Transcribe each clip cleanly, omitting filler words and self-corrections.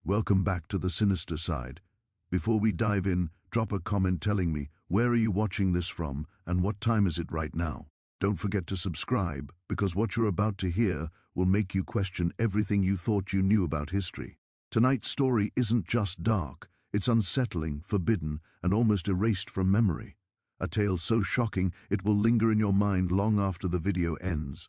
Welcome back to the sinister side. Before we dive in, drop a comment telling me where are you watching this from and what time is it right now. Don't forget to subscribe, because what you're about to hear will make you question everything you thought you knew about history. Tonight's story isn't just dark, it's unsettling, forbidden, and almost erased from memory. A tale so shocking it will linger in your mind long after the video ends.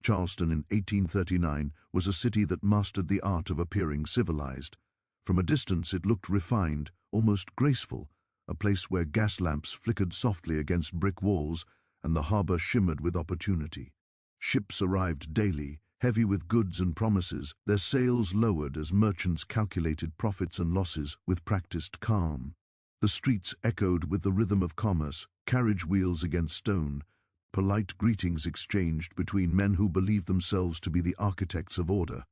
Charleston in 1839 was a city that mastered the art of appearing civilized. From a distance it looked refined, almost graceful, a place where gas lamps flickered softly against brick walls and the harbor shimmered with opportunity. Ships arrived daily, heavy with goods and promises, their sails lowered as merchants calculated profits and losses with practiced calm. The streets echoed with the rhythm of commerce, carriage wheels against stone, polite greetings exchanged between men who believed themselves to be the architects of order.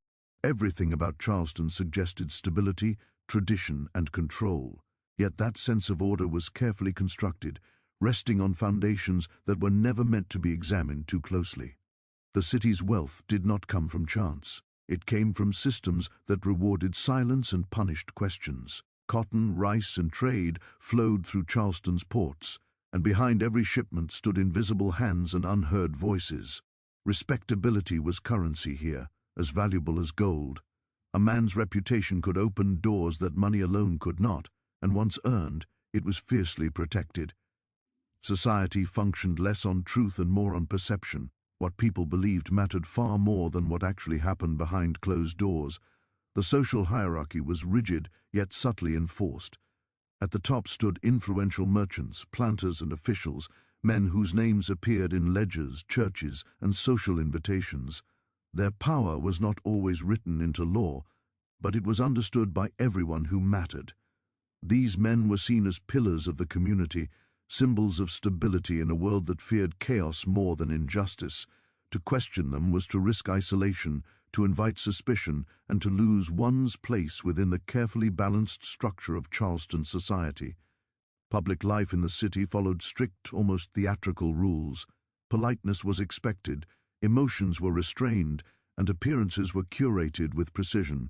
Everything about Charleston suggested stability, tradition, and control. Yet that sense of order was carefully constructed, resting on foundations that were never meant to be examined too closely. The city's wealth did not come from chance. It came from systems that rewarded silence and punished questions. Cotton, rice, and trade flowed through Charleston's ports, and behind every shipment stood invisible hands and unheard voices. Respectability was currency here, as valuable as gold. A man's reputation could open doors that money alone could not, and once earned, it was fiercely protected. Society functioned less on truth and more on perception. What people believed mattered far more than what actually happened behind closed doors. The social hierarchy was rigid, yet subtly enforced. At the top stood influential merchants, planters, and officials, men whose names appeared in ledgers, churches, and social invitations. Their power was not always written into law, but it was understood by everyone who mattered. These men were seen as pillars of the community, symbols of stability in a world that feared chaos more than injustice. To question them was to risk isolation, to invite suspicion, and to lose one's place within the carefully balanced structure of Charleston society. Public life in the city followed strict, almost theatrical rules. Politeness was expected, emotions were restrained, and appearances were curated with precision.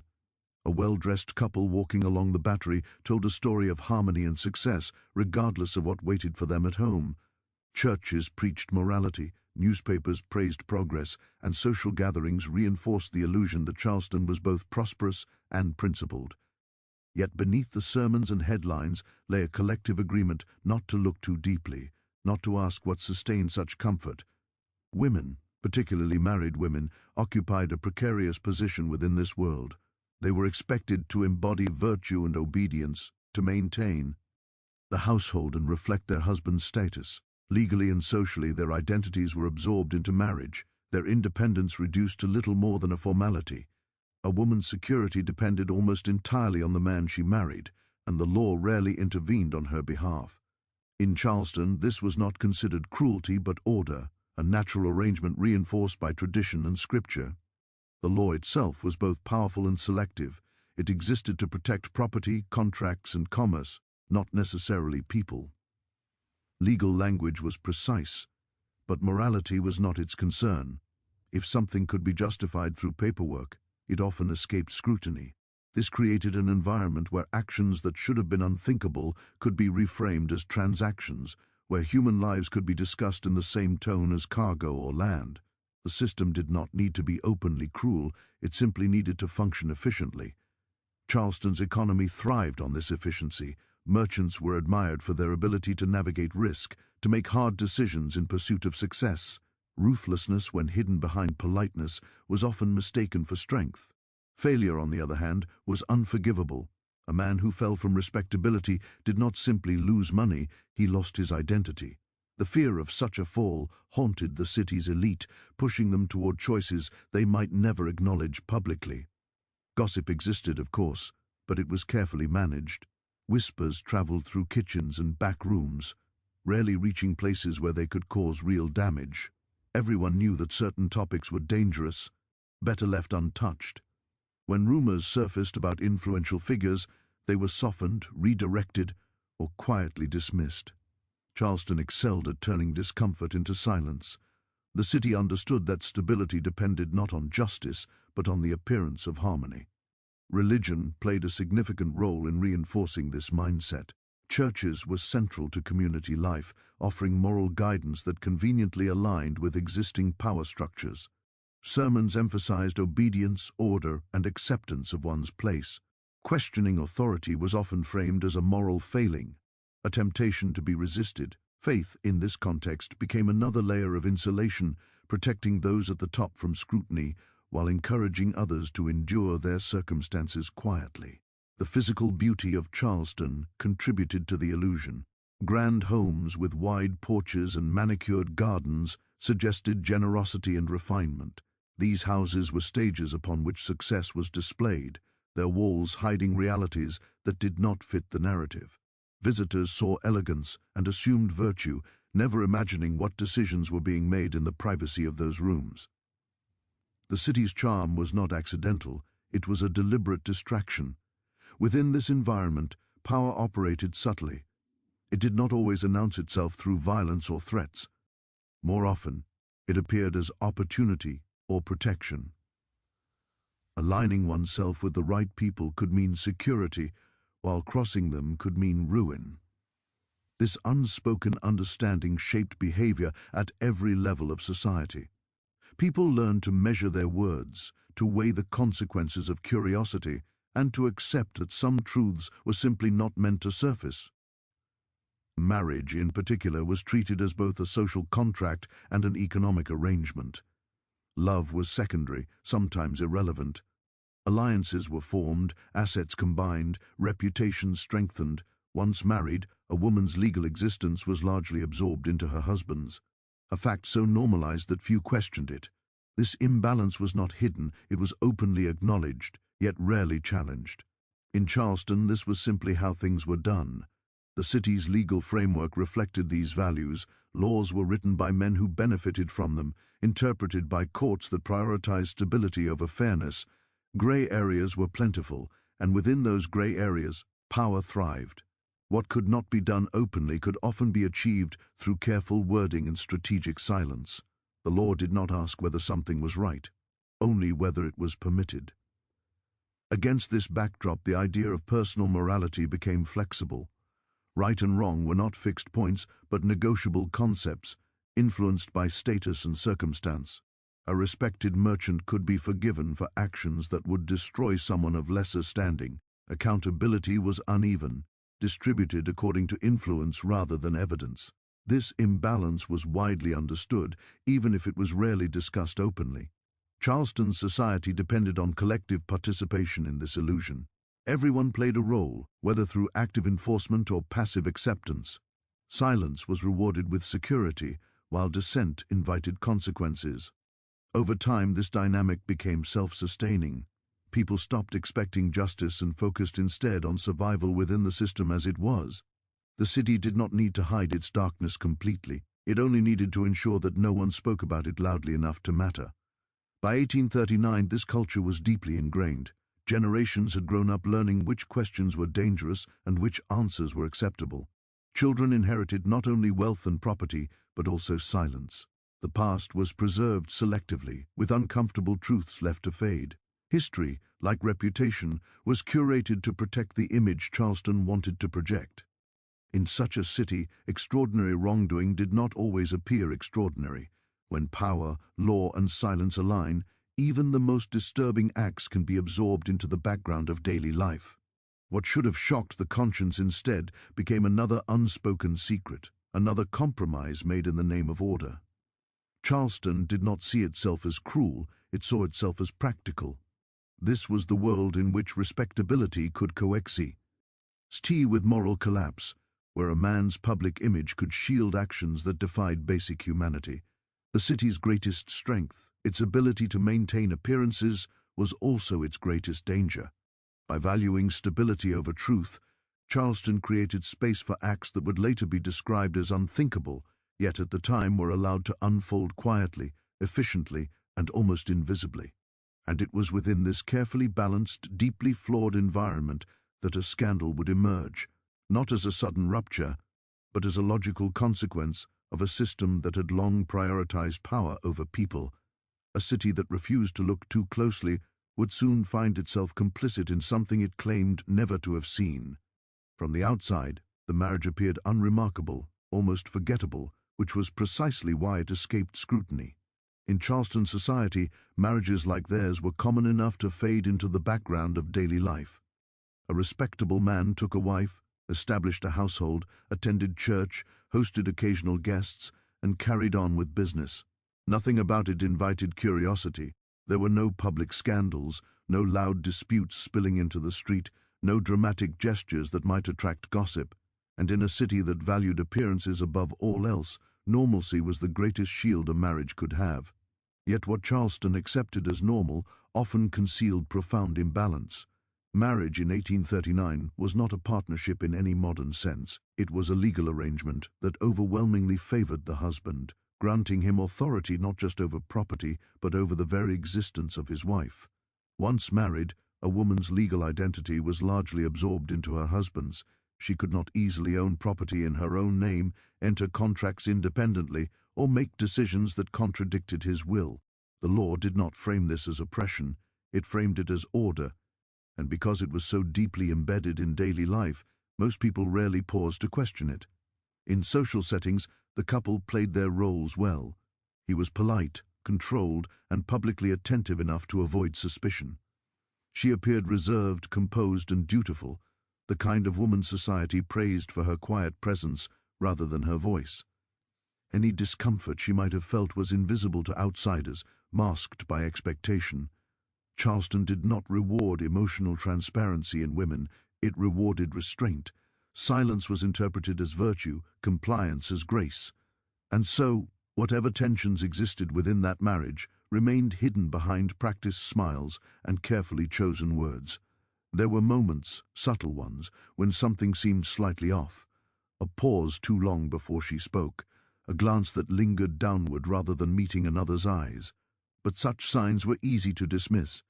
A well-dressed couple walking along the Battery told a story of harmony and success, regardless of what waited for them at home. Churches preached morality, newspapers praised progress, and social gatherings reinforced the illusion that Charleston was both prosperous and principled. Yet beneath the sermons and headlines lay a collective agreement not to look too deeply, not to ask what sustained such comfort. Women, particularly married women, occupied a precarious position within this world. They were expected to embody virtue and obedience, to maintain the household and reflect their husband's status. Legally and socially, their identities were absorbed into marriage, their independence reduced to little more than a formality. A woman's security depended almost entirely on the man she married, and the law rarely intervened on her behalf. In Charleston, this was not considered cruelty but order, a natural arrangement reinforced by tradition and scripture. The law itself was both powerful and selective. It existed to protect property, contracts, and commerce, not necessarily people. Legal language was precise, but morality was not its concern. If something could be justified through paperwork, it often escaped scrutiny. This created an environment where actions that should have been unthinkable could be reframed as transactions, where human lives could be discussed in the same tone as cargo or land. The system did not need to be openly cruel, it simply needed to function efficiently. Charleston's economy thrived on this efficiency. Merchants were admired for their ability to navigate risk, to make hard decisions in pursuit of success. Ruthlessness, when hidden behind politeness, was often mistaken for strength. Failure, on the other hand, was unforgivable. A man who fell from respectability did not simply lose money, he lost his identity. The fear of such a fall haunted the city's elite, pushing them toward choices they might never acknowledge publicly. Gossip existed, of course, but it was carefully managed. Whispers traveled through kitchens and back rooms, rarely reaching places where they could cause real damage. Everyone knew that certain topics were dangerous, better left untouched. When rumors surfaced about influential figures, they were softened, redirected, or quietly dismissed. Charleston excelled at turning discomfort into silence. The city understood that stability depended not on justice, but on the appearance of harmony. Religion played a significant role in reinforcing this mindset. Churches were central to community life, offering moral guidance that conveniently aligned with existing power structures. Sermons emphasized obedience, order, and acceptance of one's place. Questioning authority was often framed as a moral failing, a temptation to be resisted. Faith, in this context, became another layer of insulation, protecting those at the top from scrutiny while encouraging others to endure their circumstances quietly. The physical beauty of Charleston contributed to the illusion. Grand homes with wide porches and manicured gardens suggested generosity and refinement. These houses were stages upon which success was displayed, their walls hiding realities that did not fit the narrative. Visitors saw elegance and assumed virtue, never imagining what decisions were being made in the privacy of those rooms. The city's charm was not accidental, it was a deliberate distraction. Within this environment, power operated subtly. It did not always announce itself through violence or threats. More often, it appeared as opportunity or protection. Aligning oneself with the right people could mean security, while crossing them could mean ruin. This unspoken understanding shaped behavior at every level of society. People learned to measure their words, to weigh the consequences of curiosity, and to accept that some truths were simply not meant to surface. Marriage, in particular, was treated as both a social contract and an economic arrangement. Love was secondary, sometimes irrelevant. Alliances were formed, assets combined, reputations strengthened. Once married, a woman's legal existence was largely absorbed into her husband's, a fact so normalized that few questioned it. This imbalance was not hidden, it was openly acknowledged, yet rarely challenged. In Charleston, this was simply how things were done. The city's legal framework reflected these values. Laws were written by men who benefited from them, interpreted by courts that prioritized stability over fairness. Gray areas were plentiful, and within those gray areas, power thrived. What could not be done openly could often be achieved through careful wording and strategic silence. The law did not ask whether something was right, only whether it was permitted. Against this backdrop, the idea of personal morality became flexible. Right and wrong were not fixed points, but negotiable concepts, influenced by status and circumstance. A respected merchant could be forgiven for actions that would destroy someone of lesser standing. Accountability was uneven, distributed according to influence rather than evidence. This imbalance was widely understood, even if it was rarely discussed openly. Charleston's society depended on collective participation in this illusion. Everyone played a role, whether through active enforcement or passive acceptance. Silence was rewarded with security, while dissent invited consequences. Over time, this dynamic became self-sustaining. People stopped expecting justice and focused instead on survival within the system as it was. The city did not need to hide its darkness completely. It only needed to ensure that no one spoke about it loudly enough to matter. By 1839, this culture was deeply ingrained. Generations had grown up learning which questions were dangerous and which answers were acceptable. Children inherited not only wealth and property, but also silence. The past was preserved selectively, with uncomfortable truths left to fade. History, like reputation, was curated to protect the image Charleston wanted to project. In such a city, extraordinary wrongdoing did not always appear extraordinary. When power, law, and silence align, even the most disturbing acts can be absorbed into the background of daily life. What should have shocked the conscience instead became another unspoken secret, another compromise made in the name of order. Charleston did not see itself as cruel, it saw itself as practical. This was the world in which respectability could coexist with moral collapse, where a man's public image could shield actions that defied basic humanity. The city's greatest strength, its ability to maintain appearances, was also its greatest danger. By valuing stability over truth, Charleston created space for acts that would later be described as unthinkable, yet at the time were allowed to unfold quietly, efficiently, and almost invisibly. And it was within this carefully balanced, deeply flawed environment that a scandal would emerge, not as a sudden rupture, but as a logical consequence of a system that had long prioritized power over people. A city that refused to look too closely would soon find itself complicit in something it claimed never to have seen. From the outside, the marriage appeared unremarkable, almost forgettable, which was precisely why it escaped scrutiny. In Charleston society, marriages like theirs were common enough to fade into the background of daily life. A respectable man took a wife, established a household, attended church, hosted occasional guests, and carried on with business. Nothing about it invited curiosity. There were no public scandals, no loud disputes spilling into the street, no dramatic gestures that might attract gossip. And in a city that valued appearances above all else, normalcy was the greatest shield a marriage could have. Yet what Charleston accepted as normal often concealed profound imbalance. Marriage in 1839 was not a partnership in any modern sense. It was a legal arrangement that overwhelmingly favored the husband, granting him authority not just over property, but over the very existence of his wife. Once married, a woman's legal identity was largely absorbed into her husband's. She could not easily own property in her own name, enter contracts independently, or make decisions that contradicted his will. The law did not frame this as oppression, it framed it as order, and because it was so deeply embedded in daily life, most people rarely paused to question it. In social settings, the couple played their roles well. He was polite, controlled, and publicly attentive enough to avoid suspicion. She appeared reserved, composed, and dutiful, the kind of woman society praised for her quiet presence rather than her voice. Any discomfort she might have felt was invisible to outsiders, masked by expectation. Charleston did not reward emotional transparency in women, it rewarded restraint. Silence was interpreted as virtue, compliance as grace. And so, whatever tensions existed within that marriage remained hidden behind practiced smiles and carefully chosen words. There were moments, subtle ones, when something seemed slightly off. A pause too long before she spoke, a glance that lingered downward rather than meeting another's eyes. But such signs were easy to dismiss.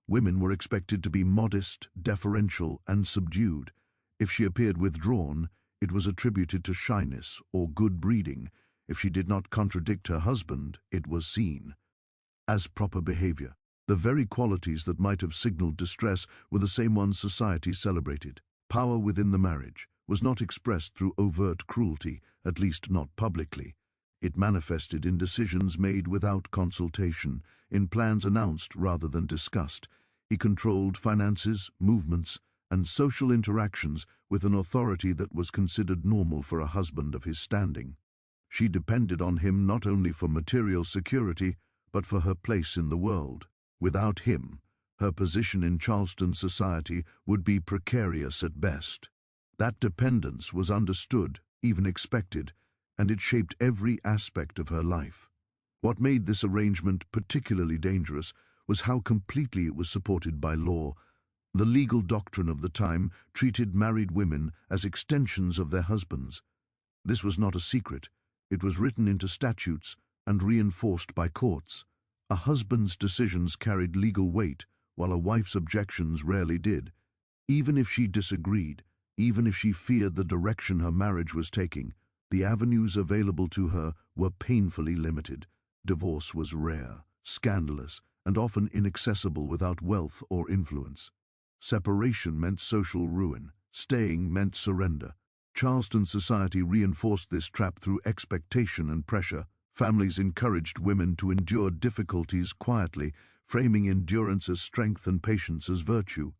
Women were expected to be modest, deferential, and subdued. If she appeared withdrawn, it was attributed to shyness or good breeding. If she did not contradict her husband, it was seen as proper behavior. The very qualities that might have signaled distress were the same ones society celebrated. Power within the marriage was not expressed through overt cruelty, at least not publicly. It manifested in decisions made without consultation, in plans announced rather than discussed. He controlled finances, movements, and social interactions with an authority that was considered normal for a husband of his standing. She depended on him not only for material security, but for her place in the world. Without him, her position in Charleston society would be precarious at best. That dependence was understood, even expected, and it shaped every aspect of her life. What made this arrangement particularly dangerous was how completely it was supported by law. The legal doctrine of the time treated married women as extensions of their husbands. This was not a secret. It was written into statutes and reinforced by courts. A husband's decisions carried legal weight, while a wife's objections rarely did. Even if she disagreed, even if she feared the direction her marriage was taking, the avenues available to her were painfully limited. Divorce was rare, scandalous, and often inaccessible without wealth or influence. Separation meant social ruin. Staying meant surrender. Charleston society reinforced this trap through expectation and pressure. Families encouraged women to endure difficulties quietly, framing endurance as strength and patience as virtue.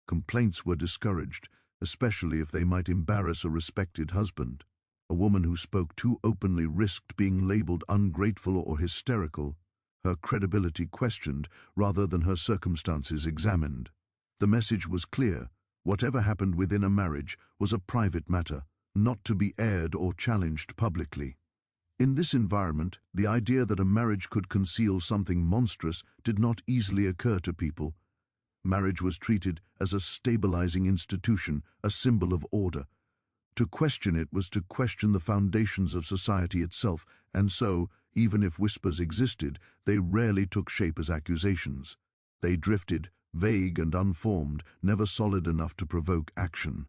Complaints were discouraged, especially if they might embarrass a respected husband. A woman who spoke too openly risked being labeled ungrateful or hysterical, her credibility questioned rather than her circumstances examined. The message was clear: whatever happened within a marriage was a private matter, not to be aired or challenged publicly. In this environment, the idea that a marriage could conceal something monstrous did not easily occur to people. Marriage was treated as a stabilizing institution, a symbol of order. To question it was to question the foundations of society itself, and so, even if whispers existed, they rarely took shape as accusations. They drifted, vague and unformed, never solid enough to provoke action.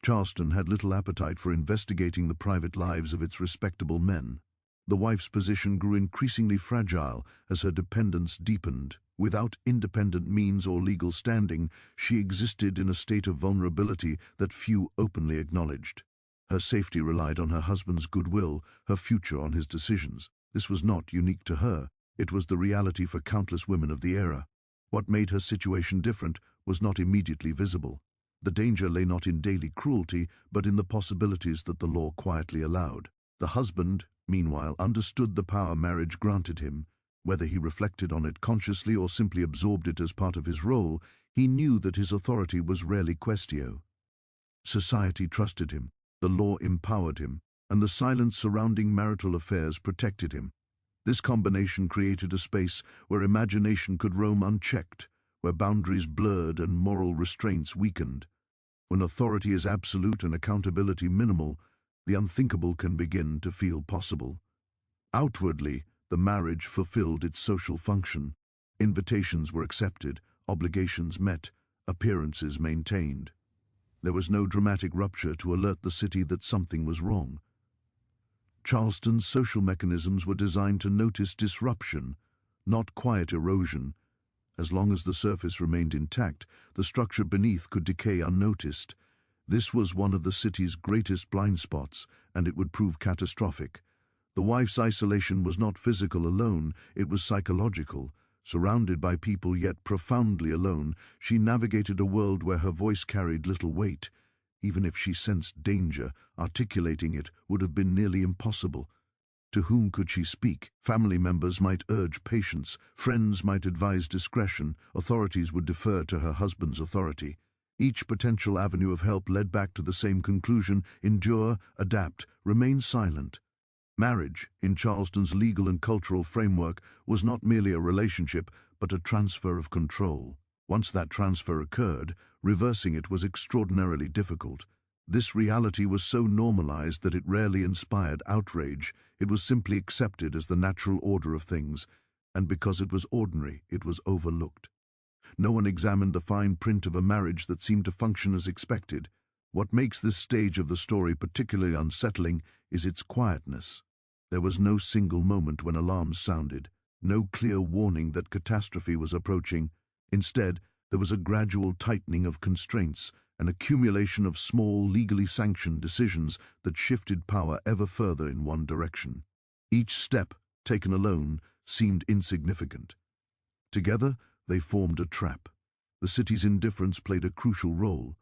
Charleston had little appetite for investigating the private lives of its respectable men. The wife's position grew increasingly fragile as her dependence deepened. Without independent means or legal standing, she existed in a state of vulnerability that few openly acknowledged. Her safety relied on her husband's goodwill, her future on his decisions. This was not unique to her. It was the reality for countless women of the era. What made her situation different was not immediately visible. The danger lay not in daily cruelty, but in the possibilities that the law quietly allowed. The husband, meanwhile, understood the power marriage granted him. Whether he reflected on it consciously or simply absorbed it as part of his role, he knew that his authority was rarely quaestio. Society trusted him, the law empowered him, and the silence surrounding marital affairs protected him. This combination created a space where imagination could roam unchecked, where boundaries blurred and moral restraints weakened. When authority is absolute and accountability minimal, the unthinkable can begin to feel possible. Outwardly, the marriage fulfilled its social function. Invitations were accepted, obligations met, appearances maintained. There was no dramatic rupture to alert the city that something was wrong. Charleston's social mechanisms were designed to notice disruption, not quiet erosion. As long as the surface remained intact, the structure beneath could decay unnoticed. This was one of the city's greatest blind spots, and it would prove catastrophic. The wife's isolation was not physical alone, it was psychological. Surrounded by people yet profoundly alone, she navigated a world where her voice carried little weight. Even if she sensed danger, articulating it would have been nearly impossible. To whom could she speak? Family members might urge patience, friends might advise discretion, authorities would defer to her husband's authority. Each potential avenue of help led back to the same conclusion: endure, adapt, remain silent. Marriage, in Charleston's legal and cultural framework, was not merely a relationship, but a transfer of control. Once that transfer occurred, reversing it was extraordinarily difficult. This reality was so normalized that it rarely inspired outrage. It was simply accepted as the natural order of things, and because it was ordinary, it was overlooked. No one examined the fine print of a marriage that seemed to function as expected. What makes this stage of the story particularly unsettling is its quietness. There was no single moment when alarms sounded, no clear warning that catastrophe was approaching. Instead, there was a gradual tightening of constraints, an accumulation of small, legally sanctioned decisions that shifted power ever further in one direction. Each step, taken alone, seemed insignificant. Together, they formed a trap. The city's indifference played a crucial role.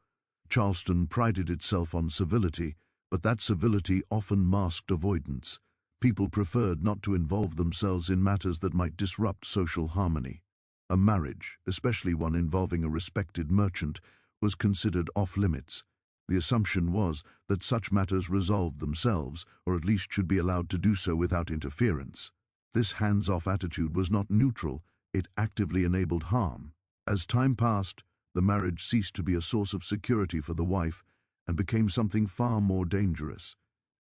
Charleston prided itself on civility, but that civility often masked avoidance. People preferred not to involve themselves in matters that might disrupt social harmony. A marriage, especially one involving a respected merchant, was considered off-limits. The assumption was that such matters resolved themselves, or at least should be allowed to do so without interference. This hands-off attitude was not neutral, it actively enabled harm. As time passed, the marriage ceased to be a source of security for the wife and became something far more dangerous.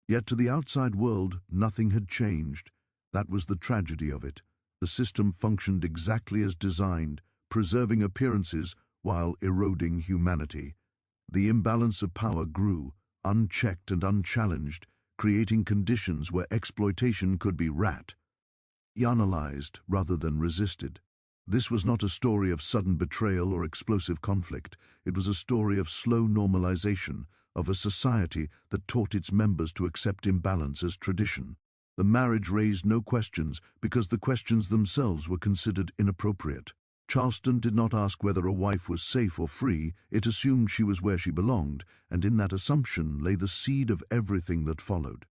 Yet to the outside world, nothing had changed. That was the tragedy of it. The system functioned exactly as designed, preserving appearances while eroding humanity. The imbalance of power grew, unchecked and unchallenged, creating conditions where exploitation could be rationalized rather than resisted. This was not a story of sudden betrayal or explosive conflict. It was a story of slow normalization, of a society that taught its members to accept imbalance as tradition. The marriage raised no questions because the questions themselves were considered inappropriate. Charleston did not ask whether a wife was safe or free, it assumed she was where she belonged, and in that assumption lay the seed of everything that followed.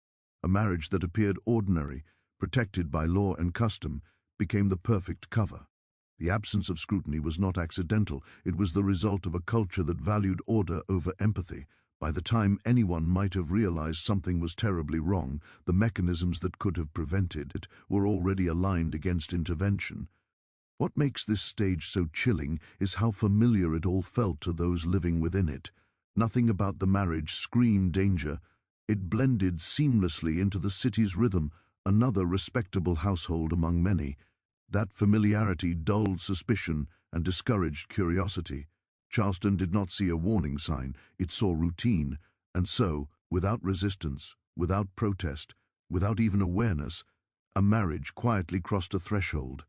A marriage that appeared ordinary, protected by law and custom, became the perfect cover. The absence of scrutiny was not accidental, it was the result of a culture that valued order over empathy. By the time anyone might have realized something was terribly wrong, the mechanisms that could have prevented it were already aligned against intervention. What makes this stage so chilling is how familiar it all felt to those living within it. Nothing about the marriage screamed danger. It blended seamlessly into the city's rhythm, another respectable household among many. That familiarity dulled suspicion and discouraged curiosity. Charleston did not see a warning sign, it saw routine, and so, without resistance, without protest, without even awareness, A marriage quietly crossed a threshold.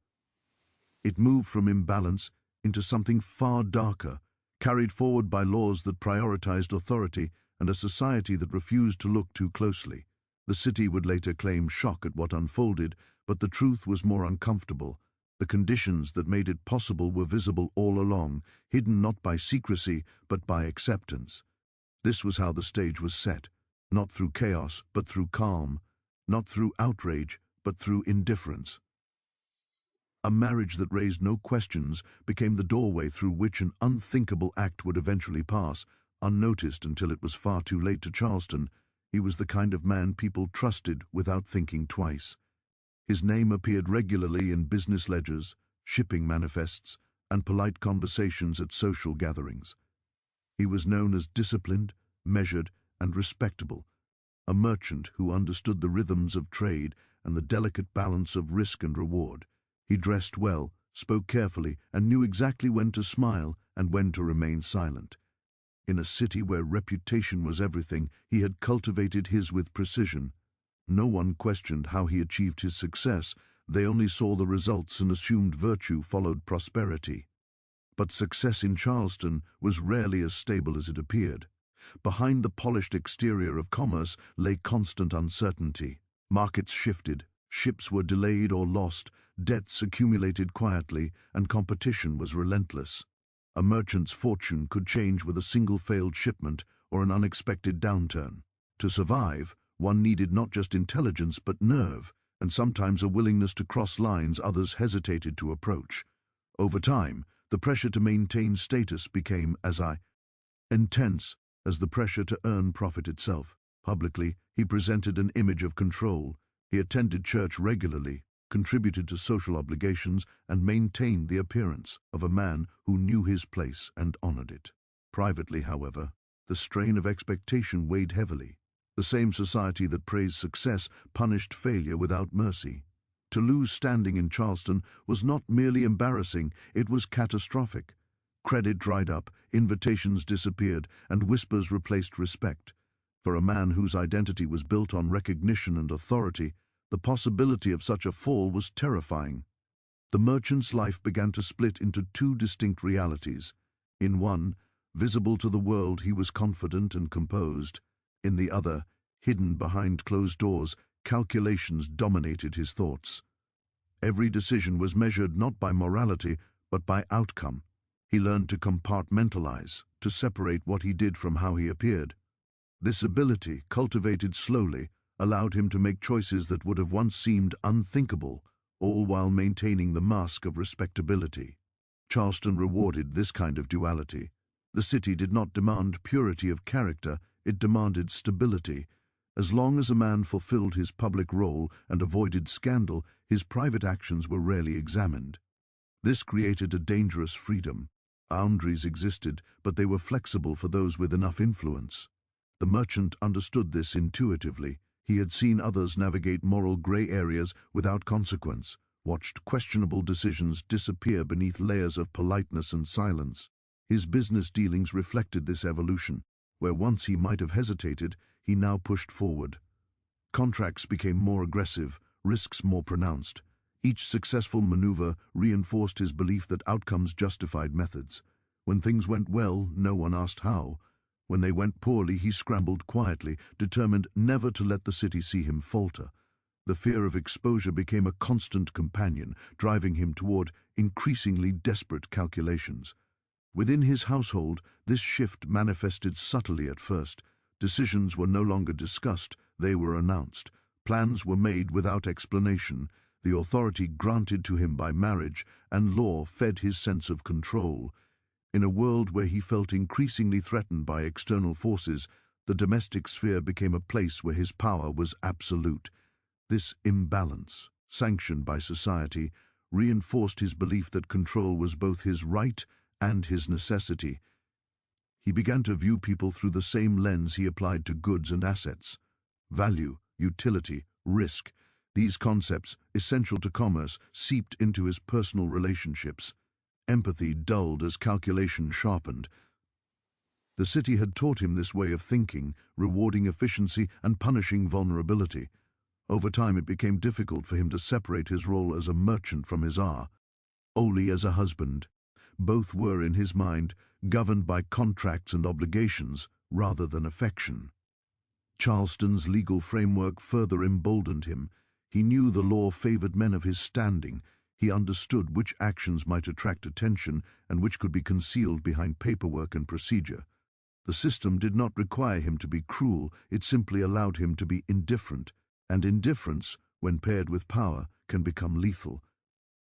It moved from imbalance into something far darker, carried forward by laws that prioritized authority and a society that refused to look too closely. The city would later claim shock at what unfolded, but the truth was more uncomfortable. The conditions that made it possible were visible all along, hidden not by secrecy, but by acceptance. This was how the stage was set, not through chaos, but through calm, not through outrage, but through indifference. A marriage that raised no questions became the doorway through which an unthinkable act would eventually pass, unnoticed until it was far too late. To Charleston, he was the kind of man people trusted without thinking twice. His name appeared regularly in business ledgers, shipping manifests, and polite conversations at social gatherings. He was known as disciplined, measured, and respectable, a merchant who understood the rhythms of trade and the delicate balance of risk and reward. He dressed well, spoke carefully, and knew exactly when to smile and when to remain silent. In a city where reputation was everything, he had cultivated his with precision. No one questioned how he achieved his success. They only saw the results and assumed virtue followed prosperity. But success in Charleston was rarely as stable as it appeared. Behind the polished exterior of commerce lay constant uncertainty. Markets shifted, ships were delayed or lost, debts accumulated quietly, and competition was relentless. A merchant's fortune could change with a single failed shipment or an unexpected downturn. To survive, one needed not just intelligence but nerve, and sometimes a willingness to cross lines others hesitated to approach. Over time, the pressure to maintain status became as intense as the pressure to earn profit itself. Publicly, he presented an image of control. He attended church regularly, contributed to social obligations, and maintained the appearance of a man who knew his place and honored it. Privately, however, the strain of expectation weighed heavily. The same society that praised success punished failure without mercy. To lose standing in Charleston was not merely embarrassing, it was catastrophic. Credit dried up, invitations disappeared, and whispers replaced respect. For a man whose identity was built on recognition and authority, the possibility of such a fall was terrifying. The merchant's life began to split into two distinct realities. In one, visible to the world, he was confident and composed. In the other, hidden behind closed doors, calculations dominated his thoughts. Every decision was measured not by morality, but by outcome. He learned to compartmentalize, to separate what he did from how he appeared. This ability, cultivated slowly, allowed him to make choices that would have once seemed unthinkable, all while maintaining the mask of respectability. Charleston rewarded this kind of duality. The city did not demand purity of character, it demanded stability. As long as a man fulfilled his public role and avoided scandal, his private actions were rarely examined. This created a dangerous freedom. Boundaries existed, but they were flexible for those with enough influence. The merchant understood this intuitively. He had seen others navigate moral gray areas without consequence, watched questionable decisions disappear beneath layers of politeness and silence. His business dealings reflected this evolution. Where once he might have hesitated, he now pushed forward. Contracts became more aggressive, risks more pronounced. Each successful maneuver reinforced his belief that outcomes justified methods. When things went well, no one asked how. When they went poorly, he scrambled quietly, determined never to let the city see him falter. The fear of exposure became a constant companion, driving him toward increasingly desperate calculations. Within his household, this shift manifested subtly at first. Decisions were no longer discussed, they were announced. Plans were made without explanation. The authority granted to him by marriage and law fed his sense of control. In a world where he felt increasingly threatened by external forces, the domestic sphere became a place where his power was absolute. This imbalance, sanctioned by society, reinforced his belief that control was both his right and his necessity. He began to view people through the same lens he applied to goods and assets. Value, utility, risk. These concepts, essential to commerce, seeped into his personal relationships. Empathy dulled as calculation sharpened. The city had taught him this way of thinking, rewarding efficiency and punishing vulnerability. Over time, it became difficult for him to separate his role as a merchant from his only as a husband. Both were, in his mind, governed by contracts and obligations rather than affection. Charleston's legal framework further emboldened him. He knew the law favored men of his standing. He understood which actions might attract attention and which could be concealed behind paperwork and procedure. The system did not require him to be cruel, it simply allowed him to be indifferent, and indifference, when paired with power, can become lethal.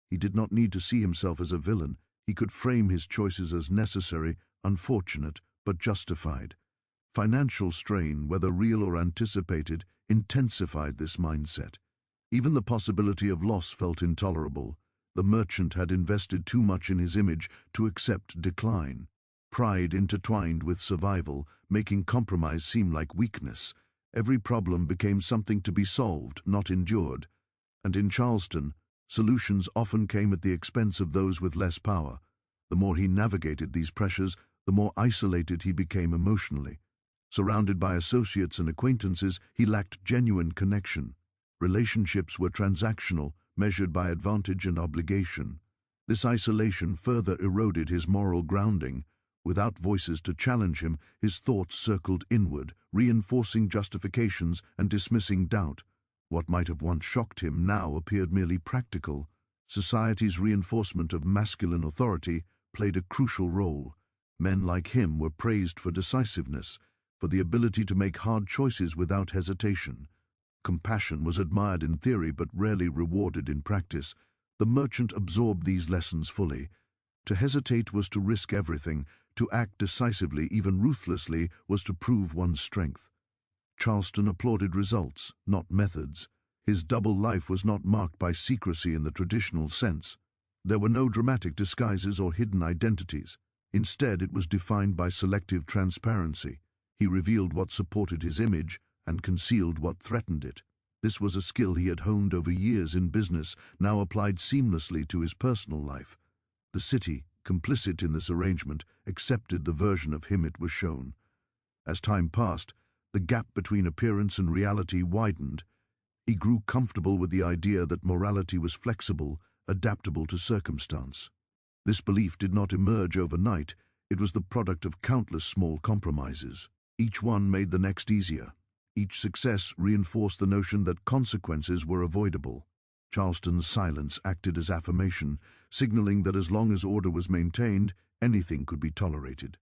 He did not need to see himself as a villain. He could frame his choices as necessary, unfortunate, but justified. Financial strain, whether real or anticipated, intensified this mindset. Even the possibility of loss felt intolerable. The merchant had invested too much in his image to accept decline. Pride intertwined with survival, making compromise seem like weakness. Every problem became something to be solved, not endured. And in Charleston, solutions often came at the expense of those with less power. The more he navigated these pressures, the more isolated he became emotionally. Surrounded by associates and acquaintances, he lacked genuine connection. Relationships were transactional, measured by advantage and obligation. This isolation further eroded his moral grounding. Without voices to challenge him, his thoughts circled inward, reinforcing justifications and dismissing doubt. What might have once shocked him now appeared merely practical. Society's reinforcement of masculine authority played a crucial role. Men like him were praised for decisiveness, for the ability to make hard choices without hesitation. Compassion was admired in theory but rarely rewarded in practice. The merchant absorbed these lessons fully. To hesitate was to risk everything. To act decisively, even ruthlessly, was to prove one's strength. Charleston applauded results, not methods. His double life was not marked by secrecy in the traditional sense. There were no dramatic disguises or hidden identities. Instead, it was defined by selective transparency. He revealed what supported his image and concealed what threatened it. This was a skill he had honed over years in business, now applied seamlessly to his personal life. The city, complicit in this arrangement, accepted the version of him it was shown. As time passed, the gap between appearance and reality widened. He grew comfortable with the idea that morality was flexible, adaptable to circumstance. This belief did not emerge overnight. It was the product of countless small compromises. Each one made the next easier. Each success reinforced the notion that consequences were avoidable. Charleston's silence acted as affirmation, signaling that as long as order was maintained, anything could be tolerated.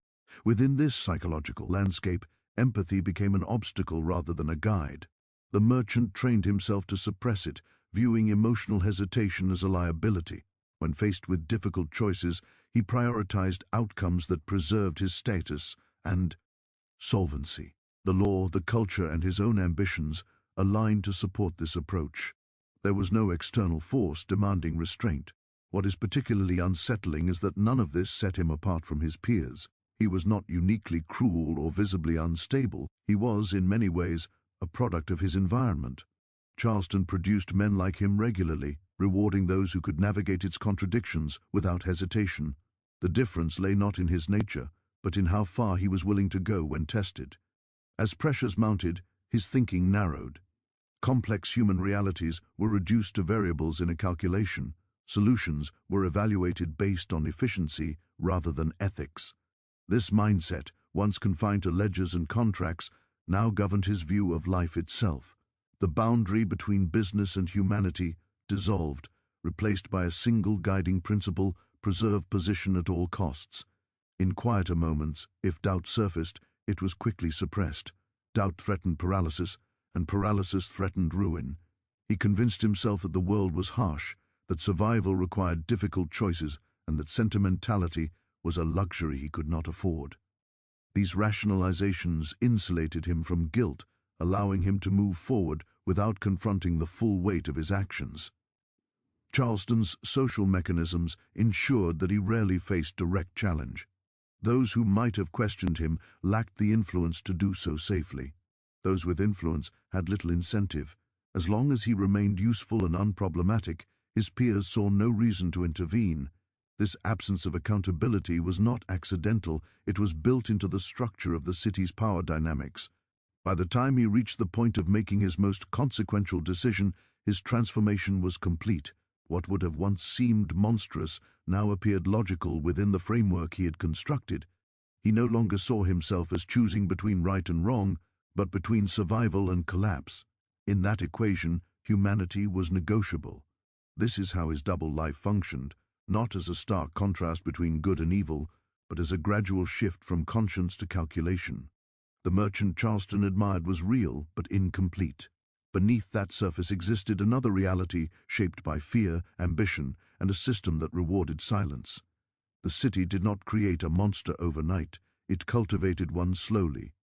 Within this psychological landscape, empathy became an obstacle rather than a guide. The merchant trained himself to suppress it, viewing emotional hesitation as a liability. When faced with difficult choices, he prioritized outcomes that preserved his status and solvency. The law, the culture, and his own ambitions aligned to support this approach. There was no external force demanding restraint. What is particularly unsettling is that none of this set him apart from his peers. He was not uniquely cruel or visibly unstable. He was, in many ways, a product of his environment. Charleston produced men like him regularly, rewarding those who could navigate its contradictions without hesitation. The difference lay not in his nature, but in how far he was willing to go when tested. As pressures mounted, his thinking narrowed. Complex human realities were reduced to variables in a calculation. Solutions were evaluated based on efficiency rather than ethics. This mindset, once confined to ledgers and contracts, now governed his view of life itself. The boundary between business and humanity dissolved, replaced by a single guiding principle: preserve position at all costs. In quieter moments, if doubt surfaced, it was quickly suppressed. Doubt threatened paralysis, and paralysis threatened ruin. He convinced himself that the world was harsh, that survival required difficult choices, and that sentimentality was a luxury he could not afford. These rationalizations insulated him from guilt, allowing him to move forward without confronting the full weight of his actions. Charleston's social mechanisms ensured that he rarely faced direct challenge. Those who might have questioned him lacked the influence to do so safely. Those with influence had little incentive. As long as he remained useful and unproblematic, his peers saw no reason to intervene. This absence of accountability was not accidental, it was built into the structure of the city's power dynamics. By the time he reached the point of making his most consequential decision, his transformation was complete. What would have once seemed monstrous now appeared logical within the framework he had constructed. He no longer saw himself as choosing between right and wrong, but between survival and collapse. In that equation, humanity was negotiable. This is how his double life functioned, not as a stark contrast between good and evil, but as a gradual shift from conscience to calculation. The merchant Charleston admired was real, but incomplete. Beneath that surface existed another reality shaped by fear, ambition, and a system that rewarded silence. The city did not create a monster overnight, it cultivated one slowly,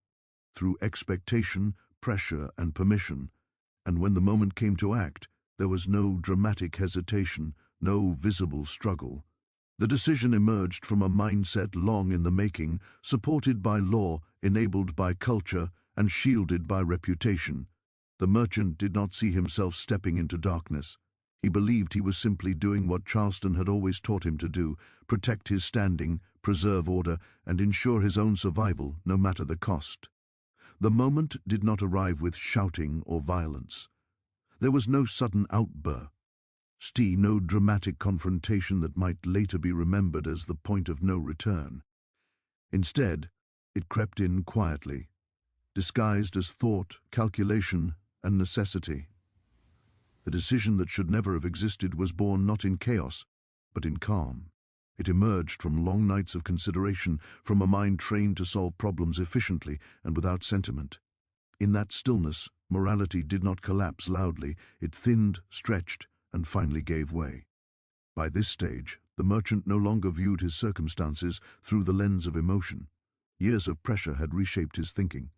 through expectation, pressure, and permission. And when the moment came to act, there was no dramatic hesitation, no visible struggle. The decision emerged from a mindset long in the making, supported by law, enabled by culture, and shielded by reputation. The merchant did not see himself stepping into darkness. He believed he was simply doing what Charleston had always taught him to do: protect his standing, preserve order, and ensure his own survival, no matter the cost. The moment did not arrive with shouting or violence. There was no sudden outburst, no dramatic confrontation that might later be remembered as the point of no return. Instead, it crept in quietly, disguised as thought, calculation, and necessity. The decision that should never have existed was born not in chaos, but in calm. It emerged from long nights of consideration, from a mind trained to solve problems efficiently and without sentiment. In that stillness, morality did not collapse loudly. It thinned, stretched, and finally gave way. By this stage, the merchant no longer viewed his circumstances through the lens of emotion. Years of pressure had reshaped his thinking.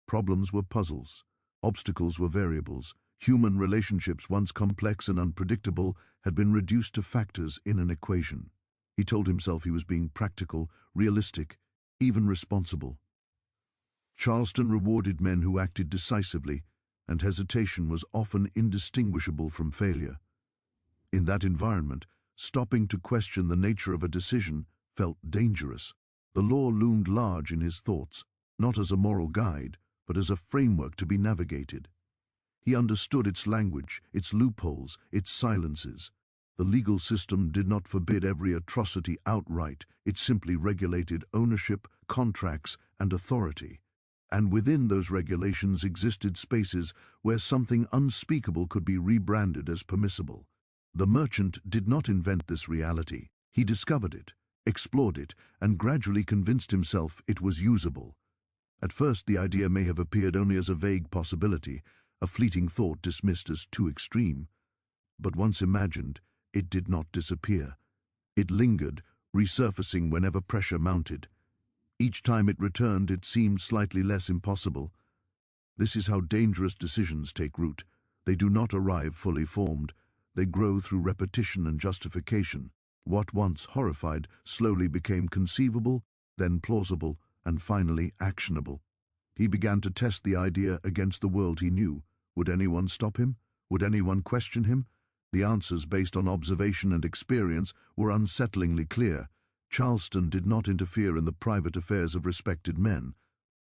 Problems were puzzles. Obstacles were variables. Human relationships, once complex and unpredictable, had been reduced to factors in an equation. He told himself he was being practical, realistic, even responsible. Charleston rewarded men who acted decisively, and hesitation was often indistinguishable from failure. In that environment, stopping to question the nature of a decision felt dangerous. The law loomed large in his thoughts, not as a moral guide, but as a framework to be navigated. He understood its language, its loopholes, its silences. The legal system did not forbid every atrocity outright, it simply regulated ownership, contracts, and authority. And within those regulations existed spaces where something unspeakable could be rebranded as permissible. The merchant did not invent this reality. He discovered it, explored it, and gradually convinced himself it was usable. At first, the idea may have appeared only as a vague possibility, a fleeting thought dismissed as too extreme. But once imagined, it did not disappear. It lingered, resurfacing whenever pressure mounted. Each time it returned, it seemed slightly less impossible. This is how dangerous decisions take root. They do not arrive fully formed. They grow through repetition and justification. What once horrified slowly became conceivable, then plausible, and finally actionable. He began to test the idea against the world he knew. Would anyone stop him? Would anyone question him? The answers, based on observation and experience, were unsettlingly clear. Charleston did not interfere in the private affairs of respected men.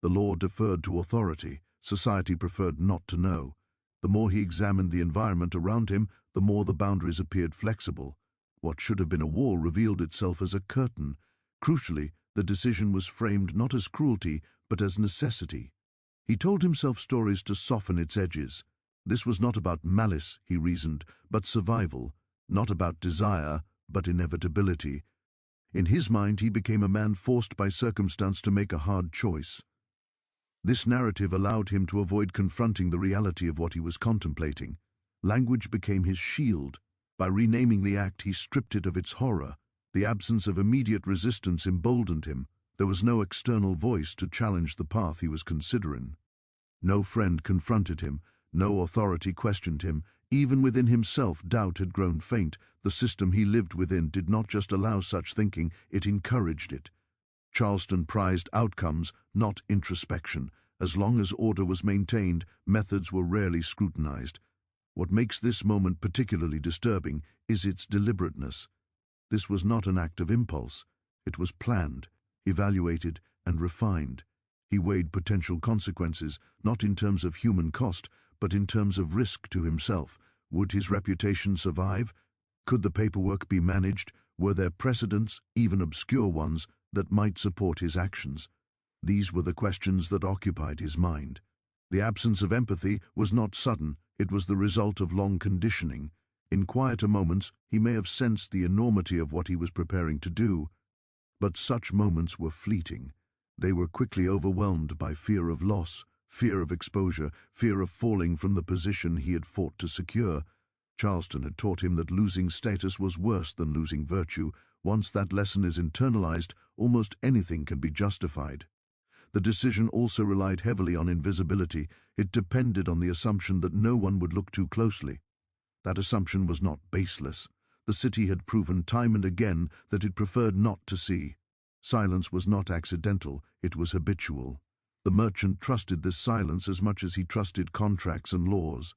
The law deferred to authority. Society preferred not to know. The more he examined the environment around him, the more the boundaries appeared flexible. What should have been a wall revealed itself as a curtain. Crucially, the decision was framed not as cruelty, but as necessity. He told himself stories to soften its edges. This was not about malice, he reasoned, but survival, not about desire, but inevitability. In his mind, he became a man forced by circumstance to make a hard choice. This narrative allowed him to avoid confronting the reality of what he was contemplating. Language became his shield. By renaming the act, he stripped it of its horror. The absence of immediate resistance emboldened him. There was no external voice to challenge the path he was considering. No friend confronted him. No authority questioned him. Even within himself, doubt had grown faint. The system he lived within did not just allow such thinking, it encouraged it. Charleston prized outcomes, not introspection. As long as order was maintained, methods were rarely scrutinized. What makes this moment particularly disturbing is its deliberateness. This was not an act of impulse. It was planned, evaluated, and refined. He weighed potential consequences, not in terms of human cost, but in terms of risk to himself. Would his reputation survive? Could the paperwork be managed? Were there precedents, even obscure ones, that might support his actions? These were the questions that occupied his mind. The absence of empathy was not sudden, it was the result of long conditioning. In quieter moments, he may have sensed the enormity of what he was preparing to do, but such moments were fleeting. They were quickly overwhelmed by fear of loss, fear of exposure, fear of falling from the position he had fought to secure. Charleston had taught him that losing status was worse than losing virtue. Once that lesson is internalized, almost anything can be justified. The decision also relied heavily on invisibility. It depended on the assumption that no one would look too closely. That assumption was not baseless. The city had proven time and again that it preferred not to see. Silence was not accidental, it was habitual. The merchant trusted this silence as much as he trusted contracts and laws.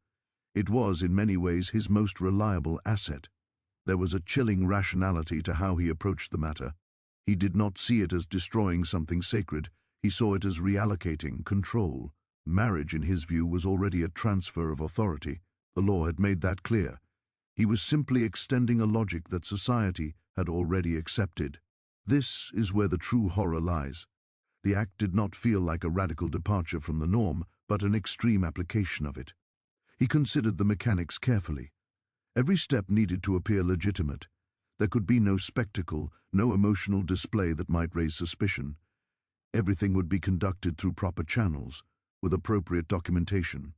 It was, in many ways, his most reliable asset. There was a chilling rationality to how he approached the matter. He did not see it as destroying something sacred. He saw it as reallocating control. Marriage, in his view, was already a transfer of authority. The law had made that clear. He was simply extending a logic that society had already accepted. This is where the true horror lies. The act did not feel like a radical departure from the norm, but an extreme application of it. He considered the mechanics carefully. Every step needed to appear legitimate. There could be no spectacle, no emotional display that might raise suspicion. Everything would be conducted through proper channels, with appropriate documentation.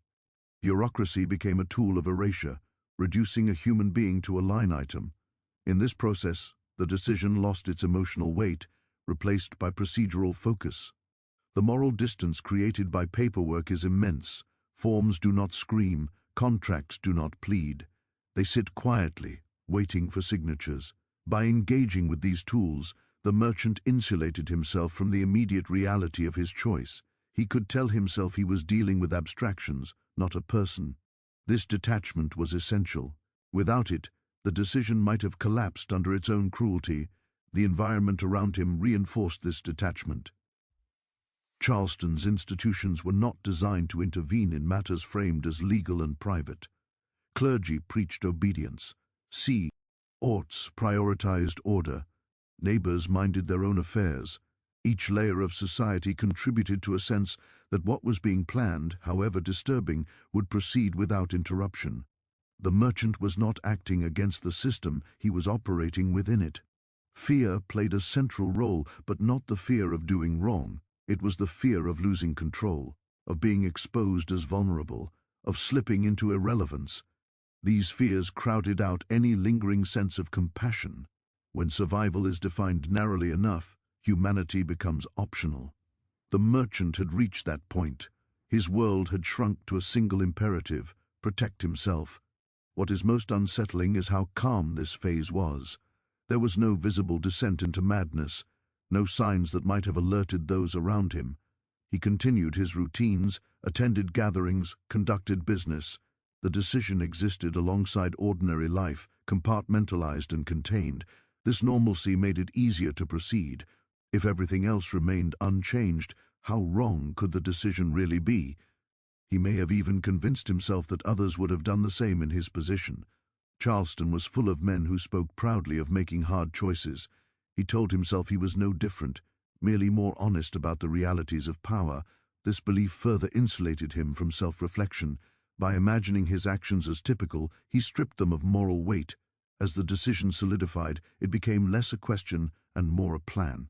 Bureaucracy became a tool of erasure, reducing a human being to a line item. In this process, the decision lost its emotional weight, replaced by procedural focus. The moral distance created by paperwork is immense. Forms do not scream, contracts do not plead. They sit quietly, waiting for signatures. By engaging with these tools, the merchant insulated himself from the immediate reality of his choice. He could tell himself he was dealing with abstractions, not a person. This detachment was essential. Without it, the decision might have collapsed under its own cruelty. The environment around him reinforced this detachment. Charleston's institutions were not designed to intervene in matters framed as legal and private. Clergy preached obedience. Courts prioritized order. Neighbors minded their own affairs. Each layer of society contributed to a sense that what was being planned, however disturbing, would proceed without interruption. The merchant was not acting against the system, he was operating within it. Fear played a central role, but not the fear of doing wrong. It was the fear of losing control, of being exposed as vulnerable, of slipping into irrelevance. These fears crowded out any lingering sense of compassion. When survival is defined narrowly enough, humanity becomes optional. The merchant had reached that point. His world had shrunk to a single imperative: protect himself. What is most unsettling is how calm this phase was. There was no visible descent into madness, no signs that might have alerted those around him. He continued his routines, attended gatherings, conducted business. The decision existed alongside ordinary life, compartmentalized and contained. This normalcy made it easier to proceed. If everything else remained unchanged, how wrong could the decision really be? He may have even convinced himself that others would have done the same in his position. Charleston was full of men who spoke proudly of making hard choices. He told himself he was no different, merely more honest about the realities of power. This belief further insulated him from self-reflection. By imagining his actions as typical, he stripped them of moral weight. As the decision solidified, it became less a question and more a plan.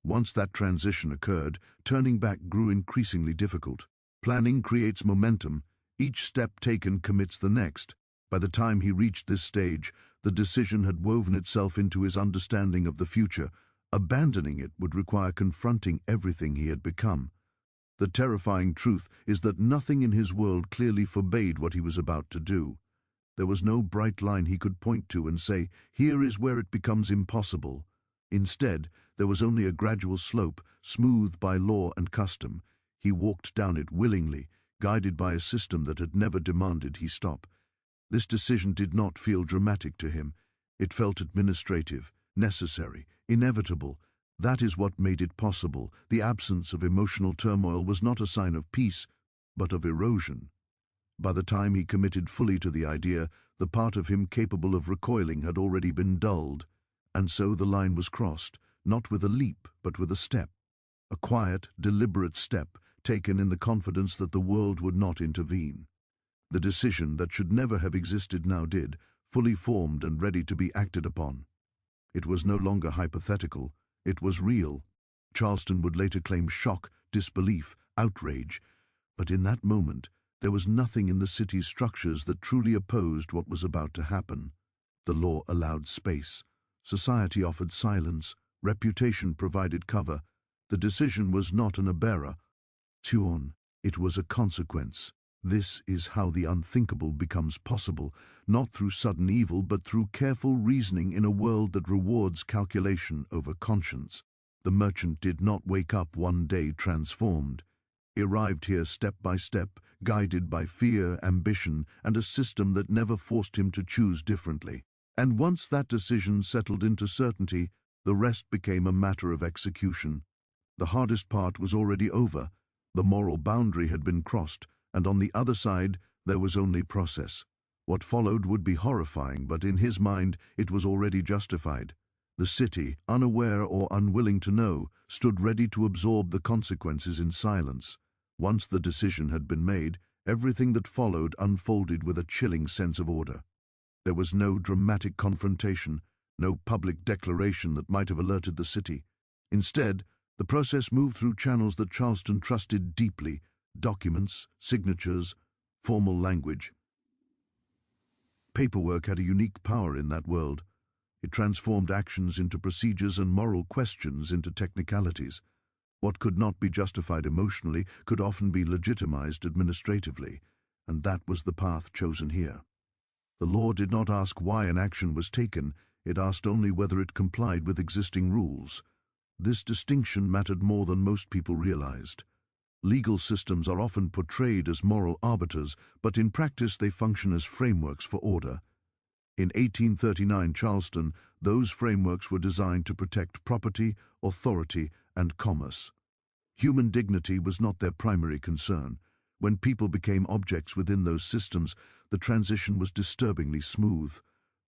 Once that transition occurred, turning back grew increasingly difficult. Planning creates momentum. Each step taken commits the next. By the time he reached this stage, the decision had woven itself into his understanding of the future. Abandoning it would require confronting everything he had become. The terrifying truth is that nothing in his world clearly forbade what he was about to do. There was no bright line he could point to and say, "Here is where it becomes impossible." Instead, there was only a gradual slope, smoothed by law and custom. He walked down it willingly, guided by a system that had never demanded he stop. This decision did not feel dramatic to him. It felt administrative, necessary, inevitable. That is what made it possible. The absence of emotional turmoil was not a sign of peace, but of erosion. By the time he committed fully to the idea, the part of him capable of recoiling had already been dulled, and so the line was crossed, not with a leap, but with a step. A quiet, deliberate step, taken in the confidence that the world would not intervene. The decision that should never have existed now did, fully formed and ready to be acted upon. It was no longer hypothetical, it was real. Charleston would later claim shock, disbelief, outrage, but in that moment, there was nothing in the city's structures that truly opposed what was about to happen. The law allowed space. Society offered silence. Reputation provided cover. The decision was not an aberra. It was a consequence. This is how the unthinkable becomes possible, not through sudden evil, but through careful reasoning in a world that rewards calculation over conscience. The merchant did not wake up one day transformed. He arrived here step by step, guided by fear, ambition, and a system that never forced him to choose differently. And once that decision settled into certainty, the rest became a matter of execution. The hardest part was already over. The moral boundary had been crossed, and on the other side, there was only process. What followed would be horrifying, but in his mind, it was already justified. The city, unaware or unwilling to know, stood ready to absorb the consequences in silence. Once the decision had been made, everything that followed unfolded with a chilling sense of order. There was no dramatic confrontation, no public declaration that might have alerted the city. Instead, the process moved through channels that Charleston trusted deeply: documents, signatures, formal language. Paperwork had a unique power in that world. It transformed actions into procedures and moral questions into technicalities. What could not be justified emotionally could often be legitimized administratively, and that was the path chosen here. The law did not ask why an action was taken, it asked only whether it complied with existing rules. This distinction mattered more than most people realized. Legal systems are often portrayed as moral arbiters, but in practice they function as frameworks for order. In 1839 Charleston, those frameworks were designed to protect property, authority, and commerce. Human dignity was not their primary concern. When people became objects within those systems, the transition was disturbingly smooth.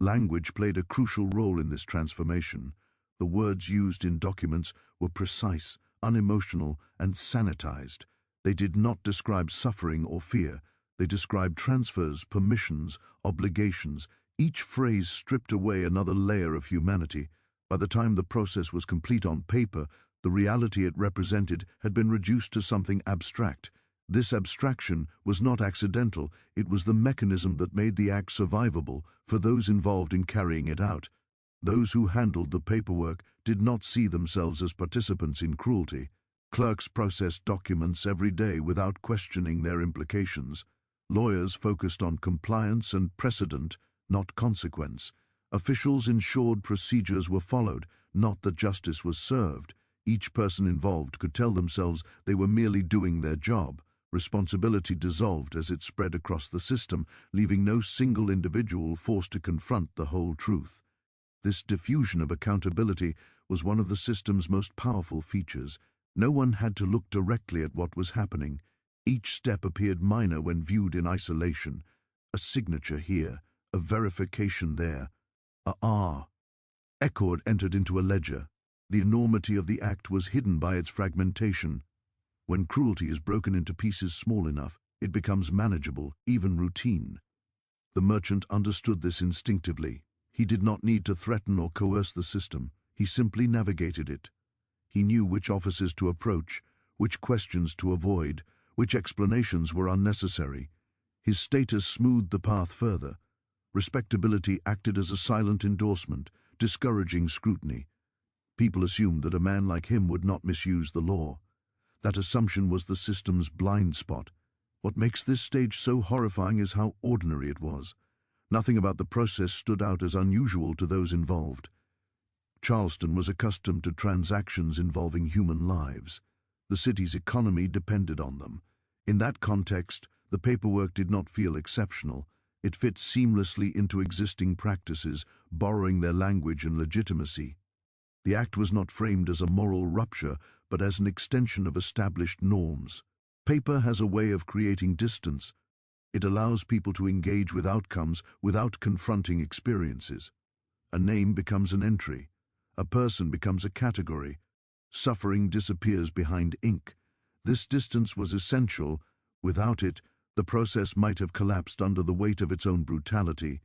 Language played a crucial role in this transformation. The words used in documents were precise, unemotional, and sanitized. They did not describe suffering or fear. They described transfers, permissions, obligations. Each phrase stripped away another layer of humanity. By the time the process was complete on paper, the reality it represented had been reduced to something abstract. This abstraction was not accidental, it was the mechanism that made the act survivable for those involved in carrying it out. Those who handled the paperwork did not see themselves as participants in cruelty. Clerks processed documents every day without questioning their implications. Lawyers focused on compliance and precedent, not consequence. Officials ensured procedures were followed, not that justice was served. Each person involved could tell themselves they were merely doing their job. Responsibility dissolved as it spread across the system, leaving no single individual forced to confront the whole truth. This diffusion of accountability was one of the system's most powerful features. No one had to look directly at what was happening. Each step appeared minor when viewed in isolation. A signature here, a verification there, a record entered into a ledger. The enormity of the act was hidden by its fragmentation. When cruelty is broken into pieces small enough, it becomes manageable, even routine. The merchant understood this instinctively. He did not need to threaten or coerce the system. He simply navigated it. He knew which offices to approach, which questions to avoid, which explanations were unnecessary. His status smoothed the path further. Respectability acted as a silent endorsement, discouraging scrutiny. People assumed that a man like him would not misuse the law. That assumption was the system's blind spot. What makes this stage so horrifying is how ordinary it was. Nothing about the process stood out as unusual to those involved. Charleston was accustomed to transactions involving human lives. The city's economy depended on them. In that context, the paperwork did not feel exceptional. It fit seamlessly into existing practices, borrowing their language and legitimacy. The act was not framed as a moral rupture, but as an extension of established norms. Paper has a way of creating distance. It allows people to engage with outcomes without confronting experiences. A name becomes an entry. A person becomes a category. Suffering disappears behind ink. This distance was essential. Without it, the process might have collapsed under the weight of its own brutality.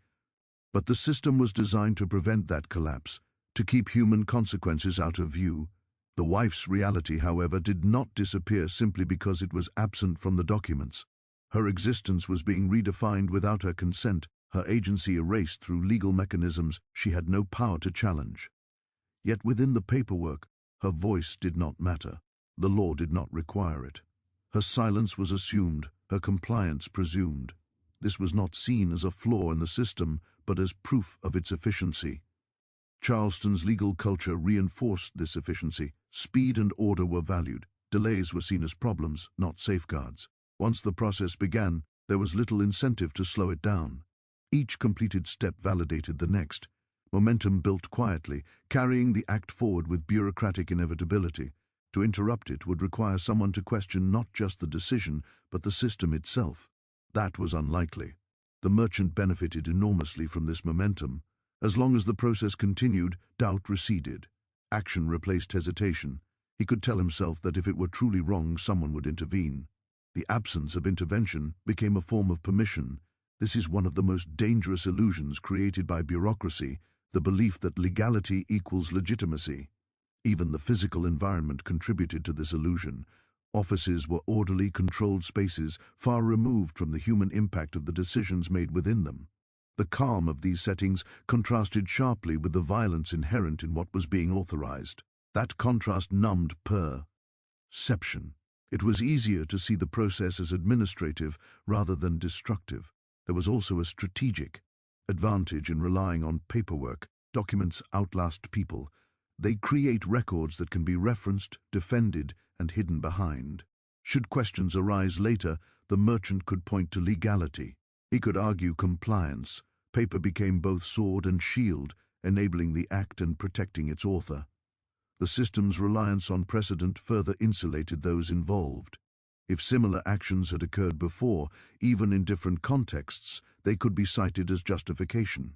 But the system was designed to prevent that collapse, to keep human consequences out of view. The wife's reality, however, did not disappear simply because it was absent from the documents. Her existence was being redefined without her consent, her agency erased through legal mechanisms she had no power to challenge. Yet within the paperwork, her voice did not matter. The law did not require it. Her silence was assumed, her compliance presumed. This was not seen as a flaw in the system, but as proof of its efficiency. Charleston's legal culture reinforced this efficiency. Speed and order were valued. Delays were seen as problems, not safeguards. Once the process began, there was little incentive to slow it down. Each completed step validated the next. Momentum built quietly, carrying the act forward with bureaucratic inevitability. To interrupt it would require someone to question not just the decision, but the system itself. That was unlikely. The merchant benefited enormously from this momentum. As long as the process continued, doubt receded. Action replaced hesitation. He could tell himself that if it were truly wrong, someone would intervene. The absence of intervention became a form of permission. This is one of the most dangerous illusions created by bureaucracy, the belief that legality equals legitimacy. Even the physical environment contributed to this illusion. Offices were orderly, controlled spaces, far removed from the human impact of the decisions made within them. The calm of these settings contrasted sharply with the violence inherent in what was being authorized. That contrast numbed perception. It was easier to see the process as administrative rather than destructive. There was also a strategic advantage in relying on paperwork. Documents outlast people. They create records that can be referenced, defended, and hidden behind. Should questions arise later, the merchant could point to legality. He could argue compliance. Paper became both sword and shield, enabling the act and protecting its author. The system's reliance on precedent further insulated those involved. If similar actions had occurred before, even in different contexts, they could be cited as justification.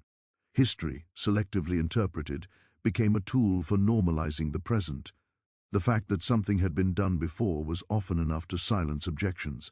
History, selectively interpreted, became a tool for normalizing the present. The fact that something had been done before was often enough to silence objections.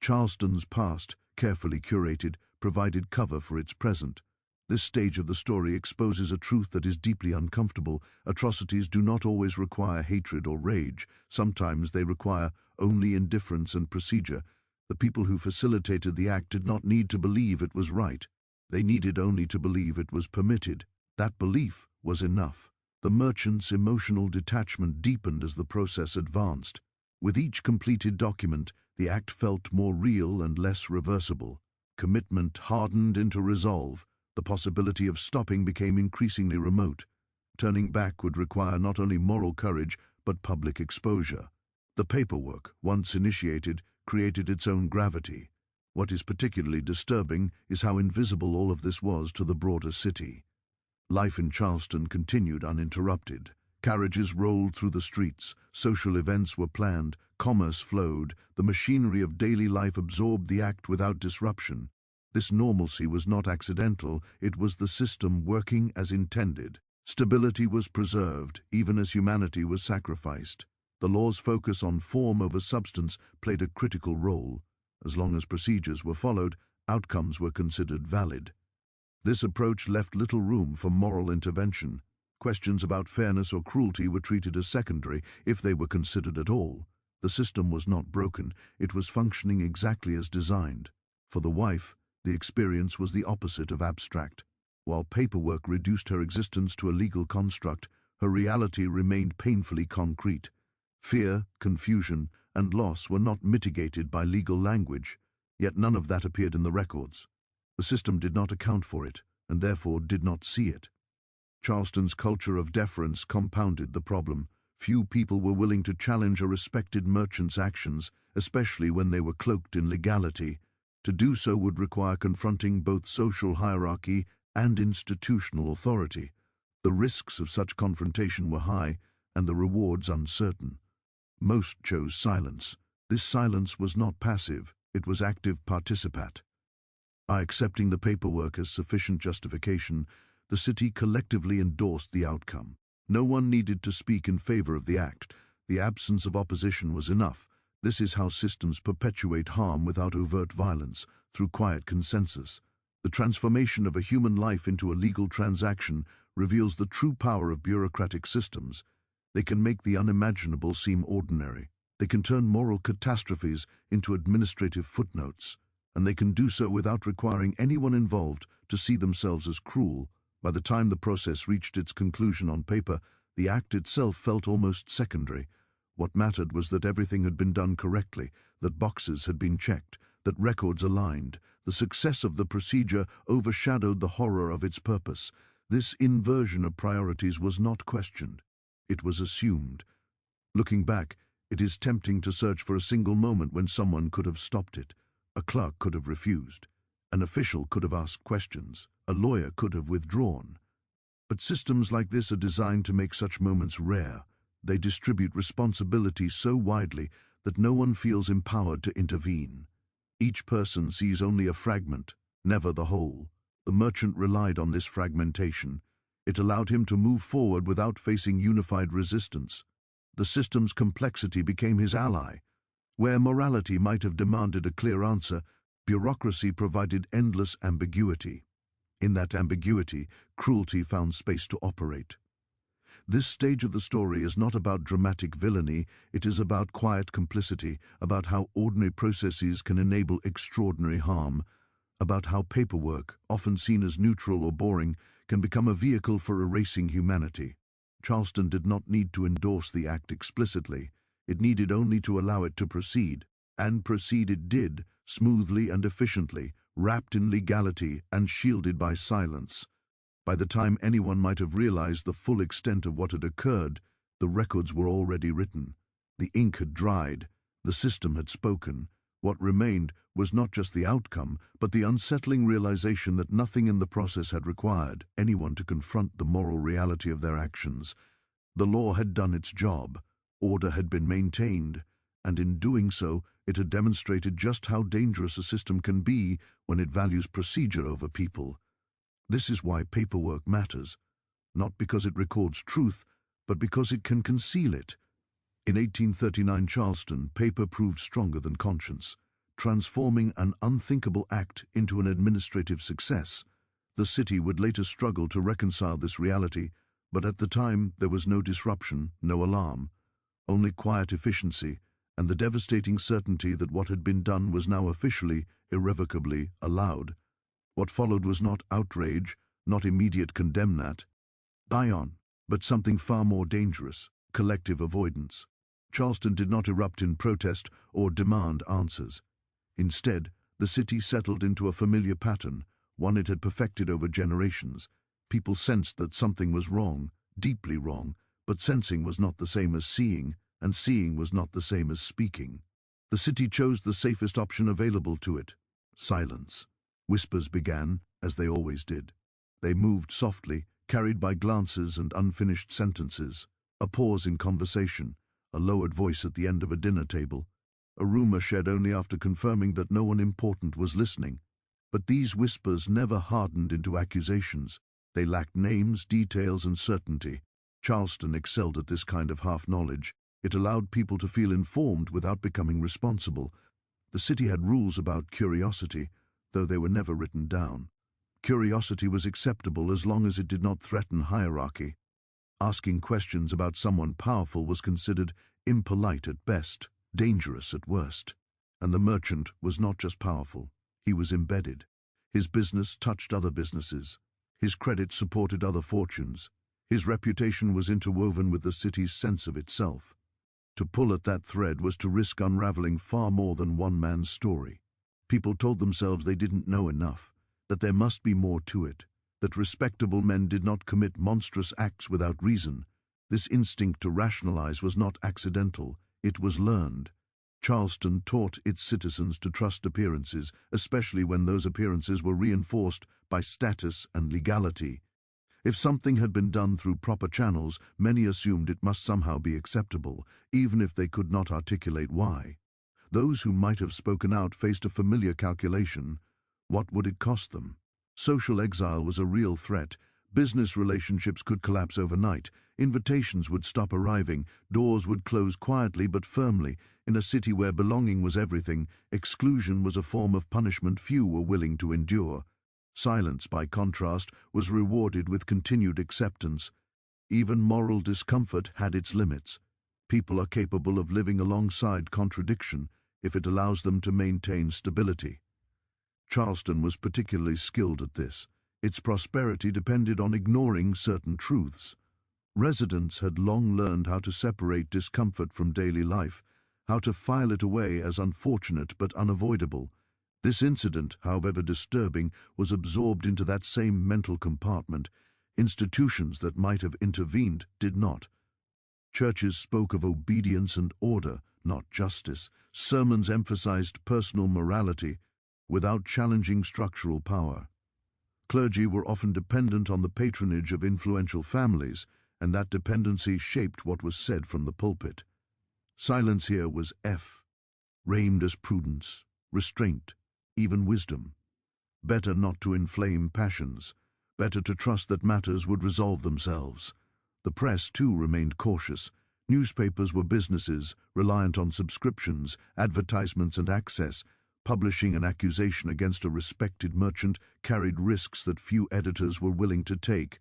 Charleston's past, carefully curated, provided cover for its present. This stage of the story exposes a truth that is deeply uncomfortable. Atrocities do not always require hatred or rage. Sometimes they require only indifference and procedure. The people who facilitated the act did not need to believe it was right. They needed only to believe it was permitted. That belief was enough. The merchant's emotional detachment deepened as the process advanced. With each completed document, the act felt more real and less reversible. Commitment hardened into resolve. The possibility of stopping became increasingly remote. Turning back would require not only moral courage, but public exposure. The paperwork, once initiated, created its own gravity. What is particularly disturbing is how invisible all of this was to the broader city. Life in Charleston continued uninterrupted. Carriages rolled through the streets, social events were planned, commerce flowed, the machinery of daily life absorbed the act without disruption. This normalcy was not accidental, it was the system working as intended. Stability was preserved, even as humanity was sacrificed. The law's focus on form over substance played a critical role. As long as procedures were followed, outcomes were considered valid. This approach left little room for moral intervention. Questions about fairness or cruelty were treated as secondary, if they were considered at all. The system was not broken, it was functioning exactly as designed. For the wife, the experience was the opposite of abstract. While paperwork reduced her existence to a legal construct, her reality remained painfully concrete. Fear, confusion, and loss were not mitigated by legal language, yet none of that appeared in the records. The system did not account for it, and therefore did not see it. Charleston's culture of deference compounded the problem. Few people were willing to challenge a respected merchant's actions, especially when they were cloaked in legality. To do so would require confronting both social hierarchy and institutional authority. The risks of such confrontation were high, and the rewards uncertain. Most chose silence. This silence was not passive, it was active participate. By accepting the paperwork as sufficient justification, the city collectively endorsed the outcome. No one needed to speak in favor of the act. The absence of opposition was enough. This is how systems perpetuate harm without overt violence, through quiet consensus. The transformation of a human life into a legal transaction reveals the true power of bureaucratic systems. They can make the unimaginable seem ordinary. They can turn moral catastrophes into administrative footnotes. And they can do so without requiring anyone involved to see themselves as cruel. By the time the process reached its conclusion on paper, the act itself felt almost secondary. What mattered was that everything had been done correctly, that boxes had been checked, that records aligned. The success of the procedure overshadowed the horror of its purpose. This inversion of priorities was not questioned. It was assumed. Looking back, it is tempting to search for a single moment when someone could have stopped it. A clerk could have refused. An official could have asked questions. A lawyer could have withdrawn. But systems like this are designed to make such moments rare. They distribute responsibility so widely that no one feels empowered to intervene. Each person sees only a fragment, never the whole. The merchant relied on this fragmentation. It allowed him to move forward without facing unified resistance. The system's complexity became his ally. Where morality might have demanded a clear answer, bureaucracy provided endless ambiguity. In that ambiguity, cruelty found space to operate. This stage of the story is not about dramatic villainy, it is about quiet complicity, about how ordinary processes can enable extraordinary harm, about how paperwork, often seen as neutral or boring, can become a vehicle for erasing humanity. Charleston did not need to endorse the act explicitly. It needed only to allow it to proceed. And proceed it did, smoothly and efficiently, wrapped in legality and shielded by silence. By the time anyone might have realized the full extent of what had occurred, the records were already written. The ink had dried. The system had spoken. What remained was not just the outcome, but the unsettling realization that nothing in the process had required anyone to confront the moral reality of their actions. The law had done its job. Order had been maintained, and in doing so, it had demonstrated just how dangerous a system can be when it values procedure over people. This is why paperwork matters, not because it records truth, but because it can conceal it. In 1839 Charleston, paper proved stronger than conscience, transforming an unthinkable act into an administrative success. The city would later struggle to reconcile this reality, but at the time there was no disruption, no alarm, only quiet efficiency, and the devastating certainty that what had been done was now officially, irrevocably allowed. What followed was not outrage, not immediate condemnation, but something far more dangerous, collective avoidance. Charleston did not erupt in protest or demand answers. Instead, the city settled into a familiar pattern, one it had perfected over generations. People sensed that something was wrong, deeply wrong, but sensing was not the same as seeing, and seeing was not the same as speaking. The city chose the safest option available to it: silence. Whispers began, as they always did. They moved softly, carried by glances and unfinished sentences. A pause in conversation, a lowered voice at the end of a dinner table, a rumor shared only after confirming that no one important was listening. But these whispers never hardened into accusations. They lacked names, details, and certainty. Charleston excelled at this kind of half-knowledge. It allowed people to feel informed without becoming responsible. The city had rules about curiosity, though they were never written down. Curiosity was acceptable as long as it did not threaten hierarchy. Asking questions about someone powerful was considered impolite at best, dangerous at worst. And the merchant was not just powerful, he was embedded. His business touched other businesses. His credit supported other fortunes. His reputation was interwoven with the city's sense of itself. To pull at that thread was to risk unraveling far more than one man's story. People told themselves they didn't know enough, that there must be more to it, that respectable men did not commit monstrous acts without reason. This instinct to rationalize was not accidental, it was learned. Charleston taught its citizens to trust appearances, especially when those appearances were reinforced by status and legality. If something had been done through proper channels, many assumed it must somehow be acceptable, even if they could not articulate why. Those who might have spoken out faced a familiar calculation. What would it cost them? Social exile was a real threat. Business relationships could collapse overnight. Invitations would stop arriving. Doors would close quietly but firmly. In a city where belonging was everything, exclusion was a form of punishment few were willing to endure. Silence, by contrast, was rewarded with continued acceptance. Even moral discomfort had its limits. People are capable of living alongside contradiction if it allows them to maintain stability. Charleston was particularly skilled at this. Its prosperity depended on ignoring certain truths. Residents had long learned how to separate discomfort from daily life, how to file it away as unfortunate but unavoidable. This incident, however disturbing, was absorbed into that same mental compartment. Institutions that might have intervened did not. Churches spoke of obedience and order, not justice. Sermons emphasized personal morality without challenging structural power. Clergy were often dependent on the patronage of influential families, and that dependency shaped what was said from the pulpit. Silence here was framed as prudence, restraint, even wisdom. Better not to inflame passions, better to trust that matters would resolve themselves. The press, too, remained cautious. Newspapers were businesses, reliant on subscriptions, advertisements, and access. Publishing an accusation against a respected merchant carried risks that few editors were willing to take.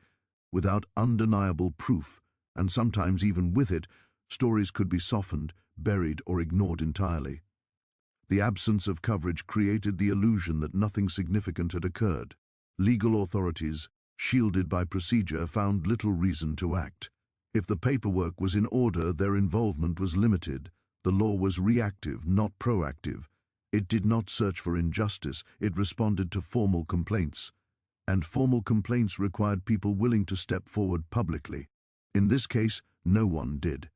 Without undeniable proof, and sometimes even with it, stories could be softened, buried, or ignored entirely. The absence of coverage created the illusion that nothing significant had occurred. Legal authorities, shielded by procedure, found little reason to act. If the paperwork was in order, their involvement was limited. The law was reactive, not proactive. It did not search for injustice, it responded to formal complaints. And formal complaints required people willing to step forward publicly. In this case, no one did.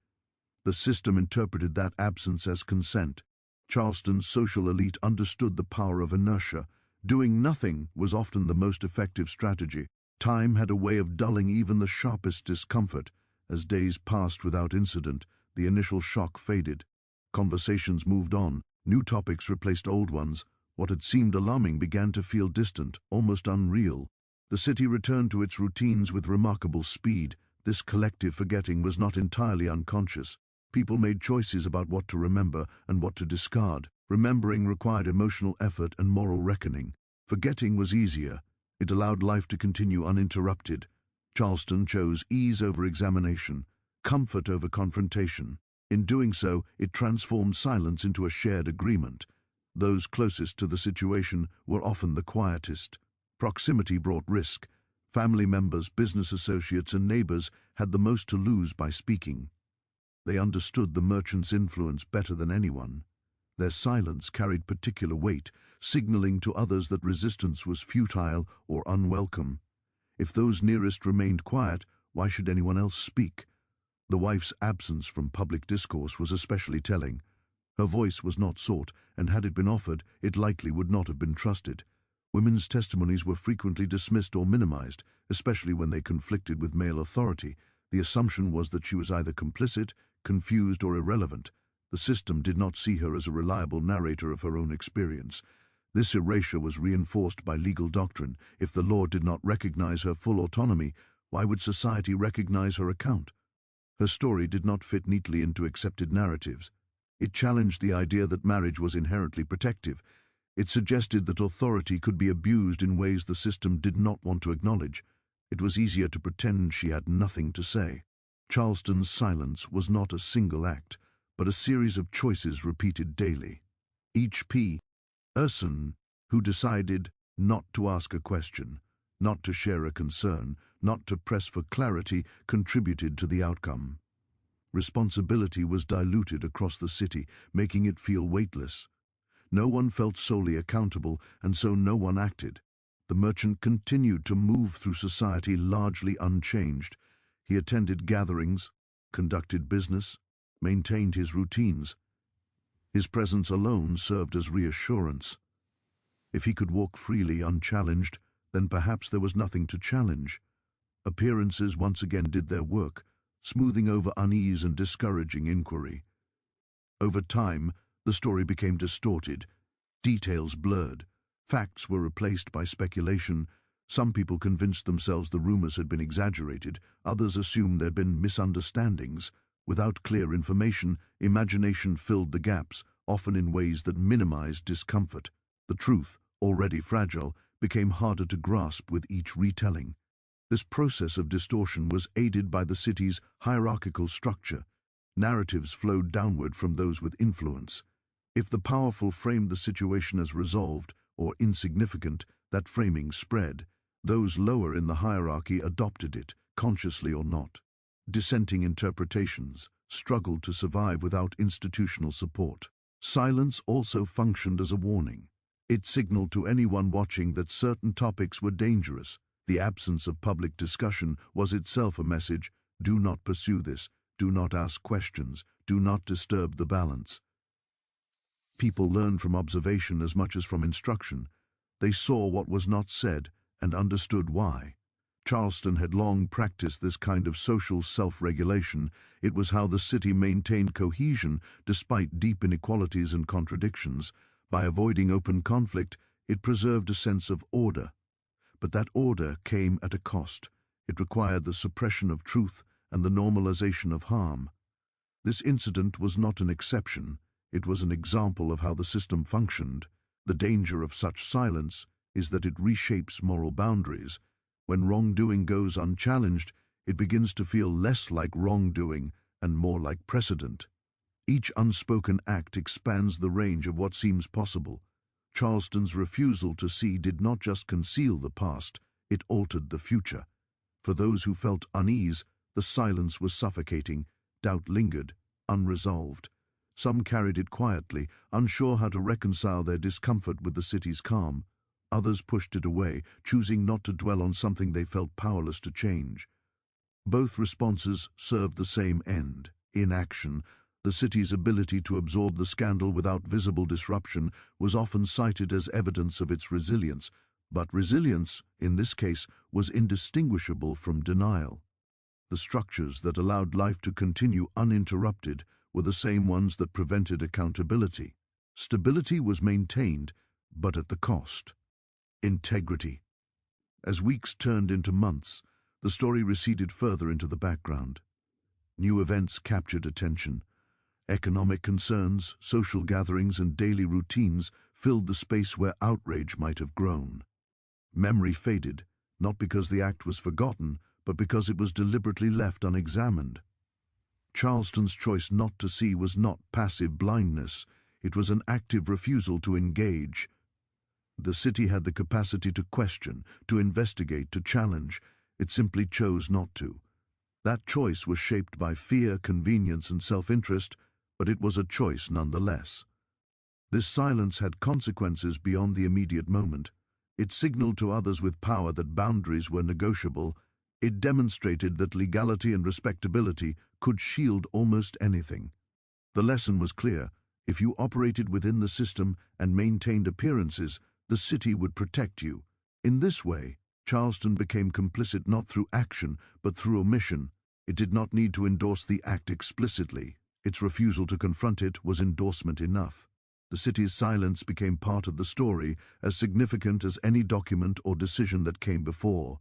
The system interpreted that absence as consent. Charleston's social elite understood the power of inertia. Doing nothing was often the most effective strategy. Time had a way of dulling even the sharpest discomfort. As days passed without incident, the initial shock faded. Conversations moved on. New topics replaced old ones. What had seemed alarming began to feel distant, almost unreal. The city returned to its routines with remarkable speed. This collective forgetting was not entirely unconscious. People made choices about what to remember and what to discard. Remembering required emotional effort and moral reckoning. Forgetting was easier. It allowed life to continue uninterrupted. Charleston chose ease over examination, comfort over confrontation. In doing so, it transformed silence into a shared agreement. Those closest to the situation were often the quietest. Proximity brought risk. Family members, business associates, and neighbors had the most to lose by speaking. They understood the merchant's influence better than anyone. Their silence carried particular weight, signaling to others that resistance was futile or unwelcome. If those nearest remained quiet, why should anyone else speak? The wife's absence from public discourse was especially telling. Her voice was not sought, and had it been offered, it likely would not have been trusted. Women's testimonies were frequently dismissed or minimized, especially when they conflicted with male authority. The assumption was that she was either complicit, confused, or irrelevant. The system did not see her as a reliable narrator of her own experience. This erasure was reinforced by legal doctrine. If the law did not recognize her full autonomy, why would society recognize her account? Her story did not fit neatly into accepted narratives. It challenged the idea that marriage was inherently protective. It suggested that authority could be abused in ways the system did not want to acknowledge. It was easier to pretend she had nothing to say. Charleston's silence was not a single act, but a series of choices repeated daily. Each person who decided not to ask a question, not to share a concern, not to press for clarity, contributed to the outcome. Responsibility was diluted across the city, making it feel weightless. No one felt solely accountable, and so no one acted. The merchant continued to move through society largely unchanged. He attended gatherings, conducted business, maintained his routines. His presence alone served as reassurance. If he could walk freely unchallenged, then perhaps there was nothing to challenge. Appearances once again did their work, smoothing over unease and discouraging inquiry. Over time, the story became distorted, details blurred, facts were replaced by speculation. Some people convinced themselves the rumors had been exaggerated, others assumed there had been misunderstandings. Without clear information, imagination filled the gaps, often in ways that minimized discomfort. The truth, already fragile, became harder to grasp with each retelling. This process of distortion was aided by the city's hierarchical structure. Narratives flowed downward from those with influence. If the powerful framed the situation as resolved or insignificant, that framing spread. Those lower in the hierarchy adopted it, consciously or not. Dissenting interpretations struggled to survive without institutional support. Silence also functioned as a warning. It signaled to anyone watching that certain topics were dangerous. The absence of public discussion was itself a message: do not pursue this, do not ask questions, do not disturb the balance. People learned from observation as much as from instruction. They saw what was not said and understood why. Charleston had long practiced this kind of social self-regulation. It was how the city maintained cohesion despite deep inequalities and contradictions. By avoiding open conflict, it preserved a sense of order. But that order came at a cost. It required the suppression of truth and the normalization of harm. This incident was not an exception. It was an example of how the system functioned. The danger of such silence is that it reshapes moral boundaries. When wrongdoing goes unchallenged, it begins to feel less like wrongdoing and more like precedent. Each unspoken act expands the range of what seems possible. Charleston's refusal to see did not just conceal the past, it altered the future. For those who felt unease, the silence was suffocating. Doubt lingered, unresolved. Some carried it quietly, unsure how to reconcile their discomfort with the city's calm. Others pushed it away, choosing not to dwell on something they felt powerless to change. Both responses served the same end: inaction. The city's ability to absorb the scandal without visible disruption was often cited as evidence of its resilience, but resilience, in this case, was indistinguishable from denial. The structures that allowed life to continue uninterrupted were the same ones that prevented accountability. Stability was maintained, but at the cost: integrity. As weeks turned into months, the story receded further into the background. New events captured attention. Economic concerns, social gatherings, and daily routines filled the space where outrage might have grown. Memory faded, not because the act was forgotten, but because it was deliberately left unexamined. Charleston's choice not to see was not passive blindness, it was an active refusal to engage. The city had the capacity to question, to investigate, to challenge. It simply chose not to. That choice was shaped by fear, convenience, and self-interest, but it was a choice nonetheless. This silence had consequences beyond the immediate moment. It signaled to others with power that boundaries were negotiable. It demonstrated that legality and respectability could shield almost anything. The lesson was clear: if you operated within the system and maintained appearances, the city would protect you. In this way, Charleston became complicit not through action, but through omission. It did not need to endorse the act explicitly. Its refusal to confront it was endorsement enough. The city's silence became part of the story, as significant as any document or decision that came before.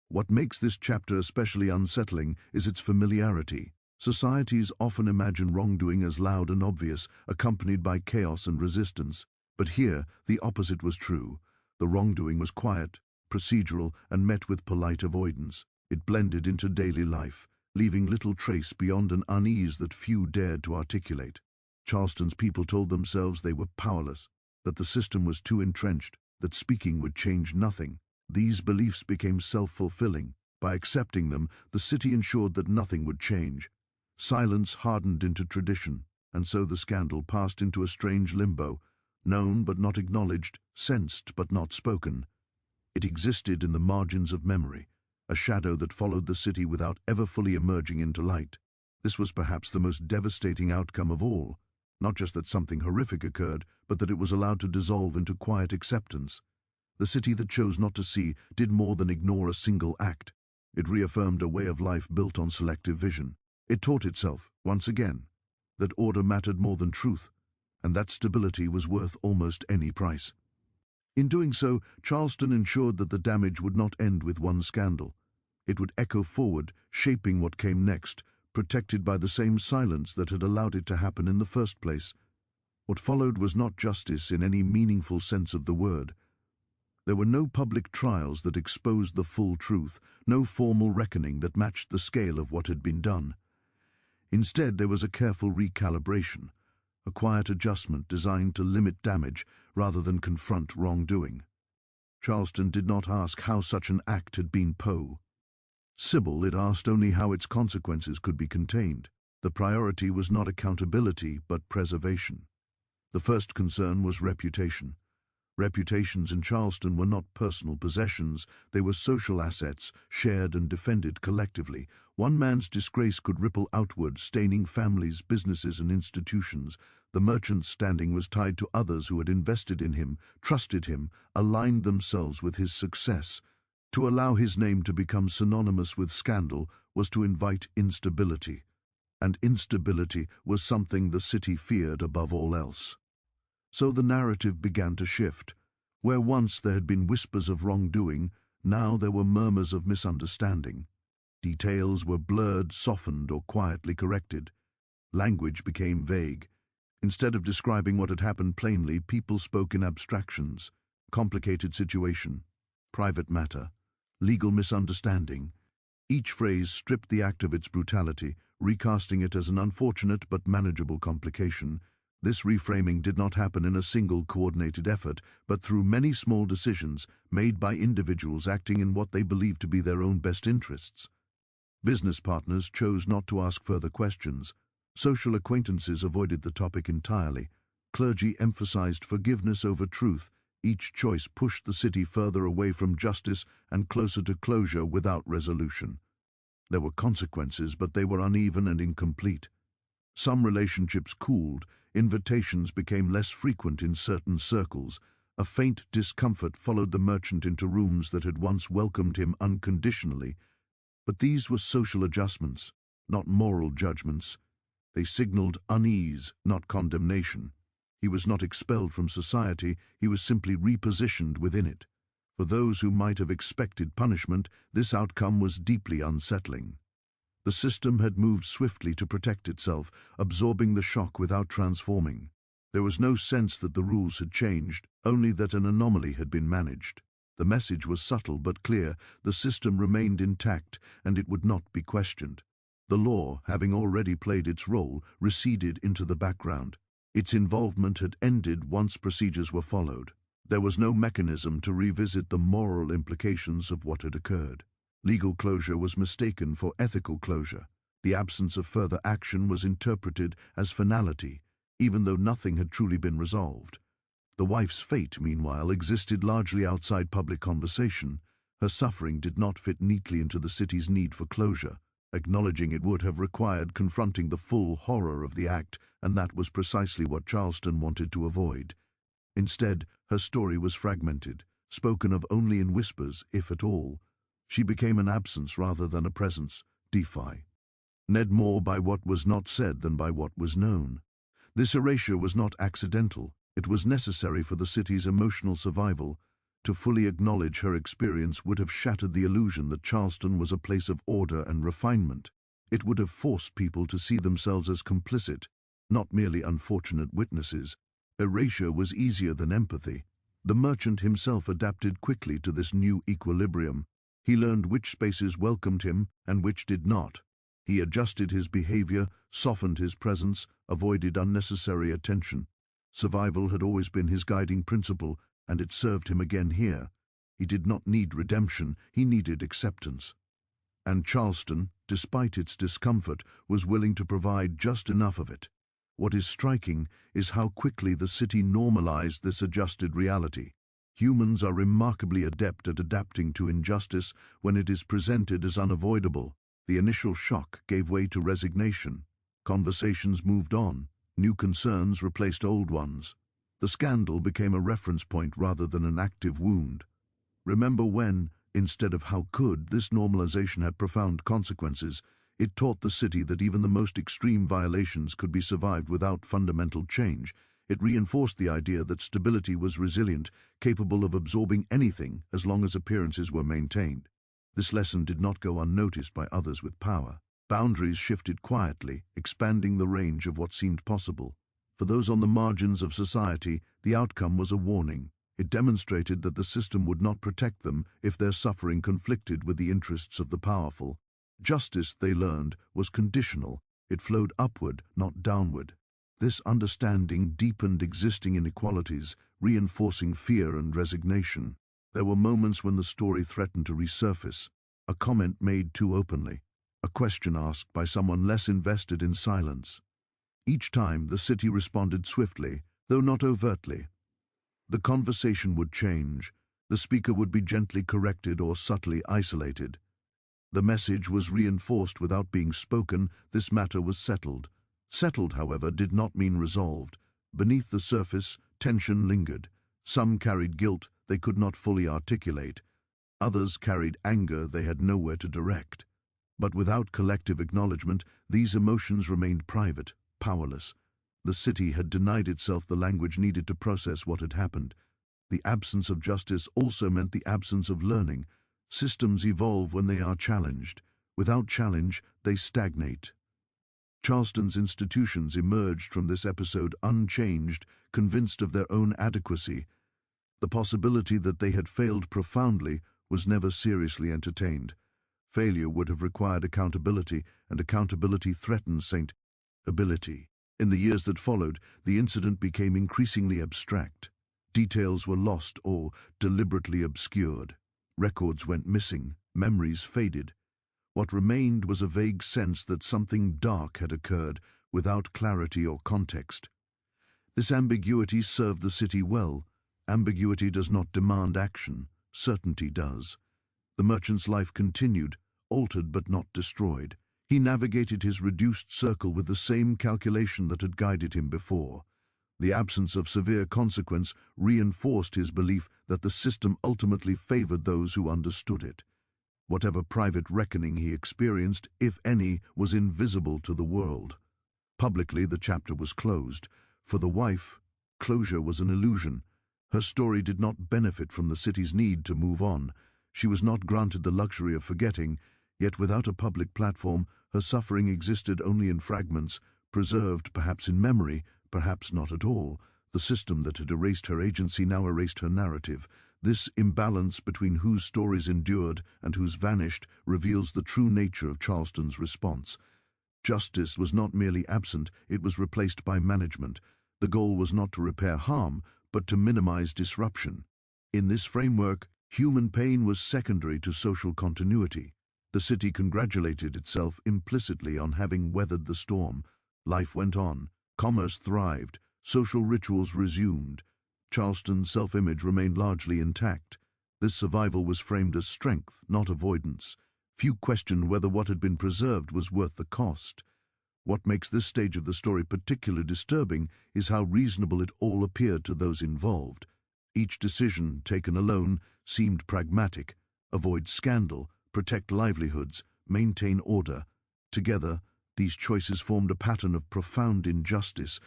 What makes this chapter especially unsettling is its familiarity. Societies often imagine wrongdoing as loud and obvious, accompanied by chaos and resistance. But here, the opposite was true. The wrongdoing was quiet, procedural, and met with polite avoidance. It blended into daily life, leaving little trace beyond an unease that few dared to articulate. Charleston's people told themselves they were powerless, that the system was too entrenched, that speaking would change nothing. These beliefs became self-fulfilling. By accepting them, the city ensured that nothing would change. Silence hardened into tradition, and so the scandal passed into a strange limbo, known but not acknowledged, sensed but not spoken. It existed in the margins of memory, a shadow that followed the city without ever fully emerging into light. This was perhaps the most devastating outcome of all. Not just that something horrific occurred, but that it was allowed to dissolve into quiet acceptance. The city that chose not to see did more than ignore a single act. It reaffirmed a way of life built on selective vision. It taught itself, once again, that order mattered more than truth, and that stability was worth almost any price. In doing so, Charleston ensured that the damage would not end with one scandal. It would echo forward, shaping what came next, protected by the same silence that had allowed it to happen in the first place. What followed was not justice in any meaningful sense of the word. There were no public trials that exposed the full truth, no formal reckoning that matched the scale of what had been done. Instead, there was a careful recalibration, a quiet adjustment designed to limit damage rather than confront wrongdoing. Charleston did not ask how such an act had been possible, it asked only how its consequences could be contained. The priority was not accountability, but preservation. The first concern was reputation. Reputations in Charleston were not personal possessions, they were social assets, shared and defended collectively. One man's disgrace could ripple outward, staining families, businesses and institutions. The merchant's standing was tied to others who had invested in him, trusted him, aligned themselves with his success. To allow his name to become synonymous with scandal was to invite instability, and instability was something the city feared above all else. So the narrative began to shift. Where once there had been whispers of wrongdoing, now there were murmurs of misunderstanding. Details were blurred, softened, or quietly corrected. Language became vague. Instead of describing what had happened plainly, people spoke in abstractions. Complicated situation, private matter, legal misunderstanding. Each phrase stripped the act of its brutality, recasting it as an unfortunate but manageable complication. This reframing did not happen in a single coordinated effort, but through many small decisions made by individuals acting in what they believed to be their own best interests. Business partners chose not to ask further questions. Social acquaintances avoided the topic entirely. Clergy emphasized forgiveness over truth. Each choice pushed the city further away from justice and closer to closure without resolution. There were consequences, but they were uneven and incomplete. Some relationships cooled, invitations became less frequent in certain circles. A faint discomfort followed the merchant into rooms that had once welcomed him unconditionally. But these were social adjustments, not moral judgments. They signaled unease, not condemnation. He was not expelled from society, he was simply repositioned within it. For those who might have expected punishment, this outcome was deeply unsettling. The system had moved swiftly to protect itself, absorbing the shock without transforming. There was no sense that the rules had changed, only that an anomaly had been managed. The message was subtle but clear: the system remained intact, and it would not be questioned. The law, having already played its role, receded into the background. Its involvement had ended once procedures were followed. There was no mechanism to revisit the moral implications of what had occurred. Legal closure was mistaken for ethical closure. The absence of further action was interpreted as finality, even though nothing had truly been resolved. The wife's fate, meanwhile, existed largely outside public conversation. Her suffering did not fit neatly into the city's need for closure. Acknowledging it would have required confronting the full horror of the act, and that was precisely what Charleston wanted to avoid. Instead, her story was fragmented, spoken of only in whispers, if at all. She became an absence rather than a presence, defined more by what was not said than by what was known. This erasure was not accidental. It was necessary for the city's emotional survival. To fully acknowledge her experience would have shattered the illusion that Charleston was a place of order and refinement. It would have forced people to see themselves as complicit, not merely unfortunate witnesses. Erasure was easier than empathy. The merchant himself adapted quickly to this new equilibrium. He learned which spaces welcomed him and which did not. He adjusted his behavior, softened his presence, avoided unnecessary attention. Survival had always been his guiding principle, and it served him again here. He did not need redemption, he needed acceptance. And Charleston, despite its discomfort, was willing to provide just enough of it. What is striking is how quickly the city normalized this adjusted reality. Humans are remarkably adept at adapting to injustice when it is presented as unavoidable. The initial shock gave way to resignation. Conversations moved on. New concerns replaced old ones. The scandal became a reference point rather than an active wound. Remember when, Instead of how could, this normalization had profound consequences. It taught the city that even the most extreme violations could be survived without fundamental change. It reinforced the idea that stability was resilient, capable of absorbing anything as long as appearances were maintained. This lesson did not go unnoticed by others with power. Boundaries shifted quietly, expanding the range of what seemed possible. For those on the margins of society, the outcome was a warning. It demonstrated that the system would not protect them if their suffering conflicted with the interests of the powerful. Justice, they learned, was conditional. It flowed upward, not downward. This understanding deepened existing inequalities, reinforcing fear and resignation. There were moments when the story threatened to resurface. A comment made too openly. A question asked by someone less invested in silence. Each time, the city responded swiftly, though not overtly. The conversation would change. The speaker would be gently corrected or subtly isolated. The message was reinforced without being spoken. This matter was settled. Settled, however, did not mean resolved. Beneath the surface, tension lingered. Some carried guilt they could not fully articulate. Others carried anger they had nowhere to direct. But without collective acknowledgement, these emotions remained private, powerless. The city had denied itself the language needed to process what had happened. The absence of justice also meant the absence of learning. Systems evolve when they are challenged. Without challenge, they stagnate. Charleston's institutions emerged from this episode unchanged, convinced of their own adequacy. The possibility that they had failed profoundly was never seriously entertained. Failure would have required accountability, and accountability threatened saintability. In the years that followed, the incident became increasingly abstract. Details were lost or deliberately obscured. Records went missing, memories faded. What remained was a vague sense that something dark had occurred, without clarity or context. This ambiguity served the city well. Ambiguity does not demand action, certainty does. The merchant's life continued, altered but not destroyed. He navigated his reduced circle with the same calculation that had guided him before. The absence of severe consequence reinforced his belief that the system ultimately favored those who understood it. Whatever private reckoning he experienced, if any, was invisible to the world. Publicly, the chapter was closed. For the wife, closure was an illusion. Her story did not benefit from the city's need to move on. She was not granted the luxury of forgetting, yet without a public platform, her suffering existed only in fragments, preserved perhaps in memory, perhaps not at all. The system that had erased her agency now erased her narrative. This imbalance between whose stories endured and whose vanished reveals the true nature of Charleston's response. Justice was not merely absent, it was replaced by management. The goal was not to repair harm, but to minimize disruption. In this framework, human pain was secondary to social continuity. The city congratulated itself implicitly on having weathered the storm. Life went on, commerce thrived, social rituals resumed. Charleston's self-image remained largely intact. This survival was framed as strength, not avoidance. Few questioned whether what had been preserved was worth the cost. What makes this stage of the story particularly disturbing is how reasonable it all appeared to those involved. Each decision, taken alone, seemed pragmatic. Avoid scandal, protect livelihoods, maintain order. Together, these choices formed a pattern of profound injustice,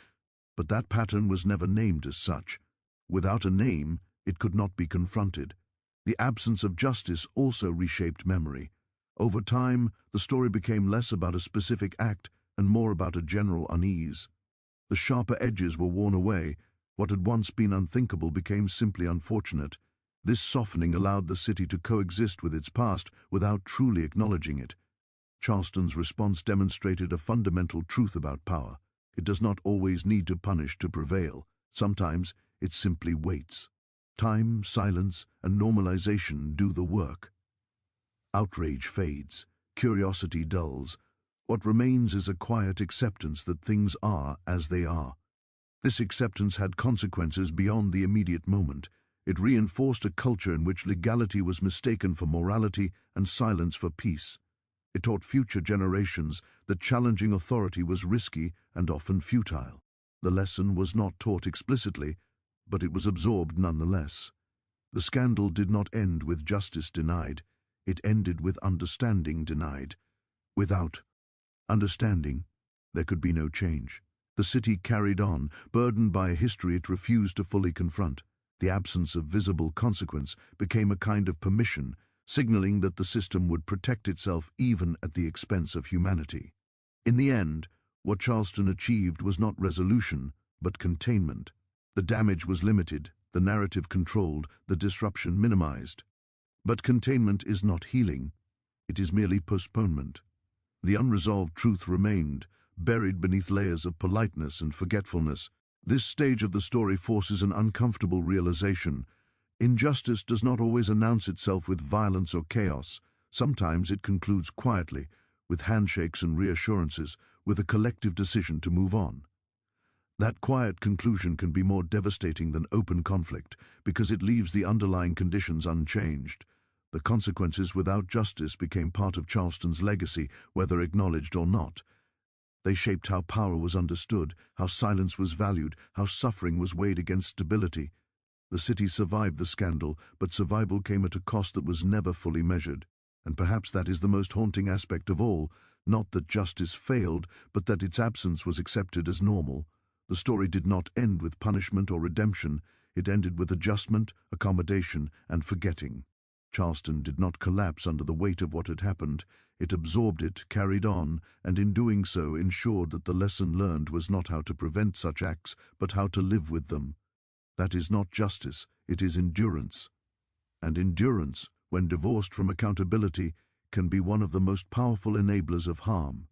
but that pattern was never named as such. Without a name, it could not be confronted. The absence of justice also reshaped memory. Over time, the story became less about a specific act and more about a general unease. The sharper edges were worn away. What had once been unthinkable became simply unfortunate. This softening allowed the city to coexist with its past without truly acknowledging it. Charleston's response demonstrated a fundamental truth about power. It does not always need to punish to prevail. Sometimes it simply waits. Time, silence, and normalization do the work. Outrage fades. Curiosity dulls. What remains is a quiet acceptance that things are as they are. This acceptance had consequences beyond the immediate moment. It reinforced a culture in which legality was mistaken for morality and silence for peace. It taught future generations that challenging authority was risky and often futile. The lesson was not taught explicitly, but it was absorbed nonetheless. The scandal did not end with justice denied. It ended with understanding denied. Without understanding, there could be no change. The city carried on, burdened by a history it refused to fully confront. The absence of visible consequence became a kind of permission, signaling that the system would protect itself even at the expense of humanity. In the end, what Charleston achieved was not resolution, but containment. The damage was limited, the narrative controlled, the disruption minimized. But containment is not healing. It is merely postponement. The unresolved truth remained, buried beneath layers of politeness and forgetfulness. This stage of the story forces an uncomfortable realization. Injustice does not always announce itself with violence or chaos. Sometimes it concludes quietly, with handshakes and reassurances, with a collective decision to move on. That quiet conclusion can be more devastating than open conflict because it leaves the underlying conditions unchanged. The consequences without justice became part of Charleston's legacy, whether acknowledged or not. They shaped how power was understood, how silence was valued, how suffering was weighed against stability. The city survived the scandal, but survival came at a cost that was never fully measured. And perhaps that is the most haunting aspect of all, not that justice failed, but that its absence was accepted as normal. The story did not end with punishment or redemption. It ended with adjustment, accommodation, and forgetting. Charleston did not collapse under the weight of what had happened. It absorbed it, carried on, and in doing so ensured that the lesson learned was not how to prevent such acts, but how to live with them. That is not justice, it is endurance. And endurance, when divorced from accountability, can be one of the most powerful enablers of harm.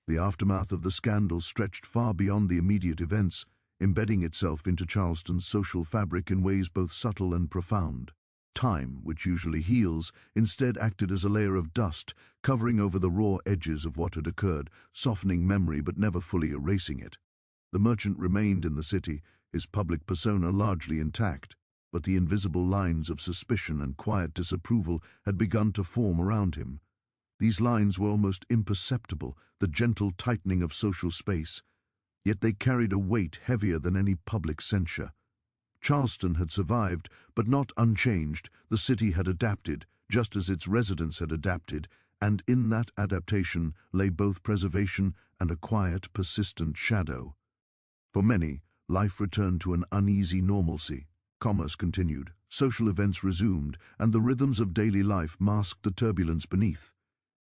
The aftermath of the scandal stretched far beyond the immediate events, embedding itself into Charleston's social fabric in ways both subtle and profound. Time, which usually heals, instead acted as a layer of dust, covering over the raw edges of what had occurred, softening memory but never fully erasing it. The merchant remained in the city, his public persona largely intact, but the invisible lines of suspicion and quiet disapproval had begun to form around him. These lines were almost imperceptible, the gentle tightening of social space, yet they carried a weight heavier than any public censure. Charleston had survived, but not unchanged. The city had adapted, just as its residents had adapted, and in that adaptation lay both preservation and a quiet, persistent shadow. For many, life returned to an uneasy normalcy. Commerce continued, social events resumed, and the rhythms of daily life masked the turbulence beneath.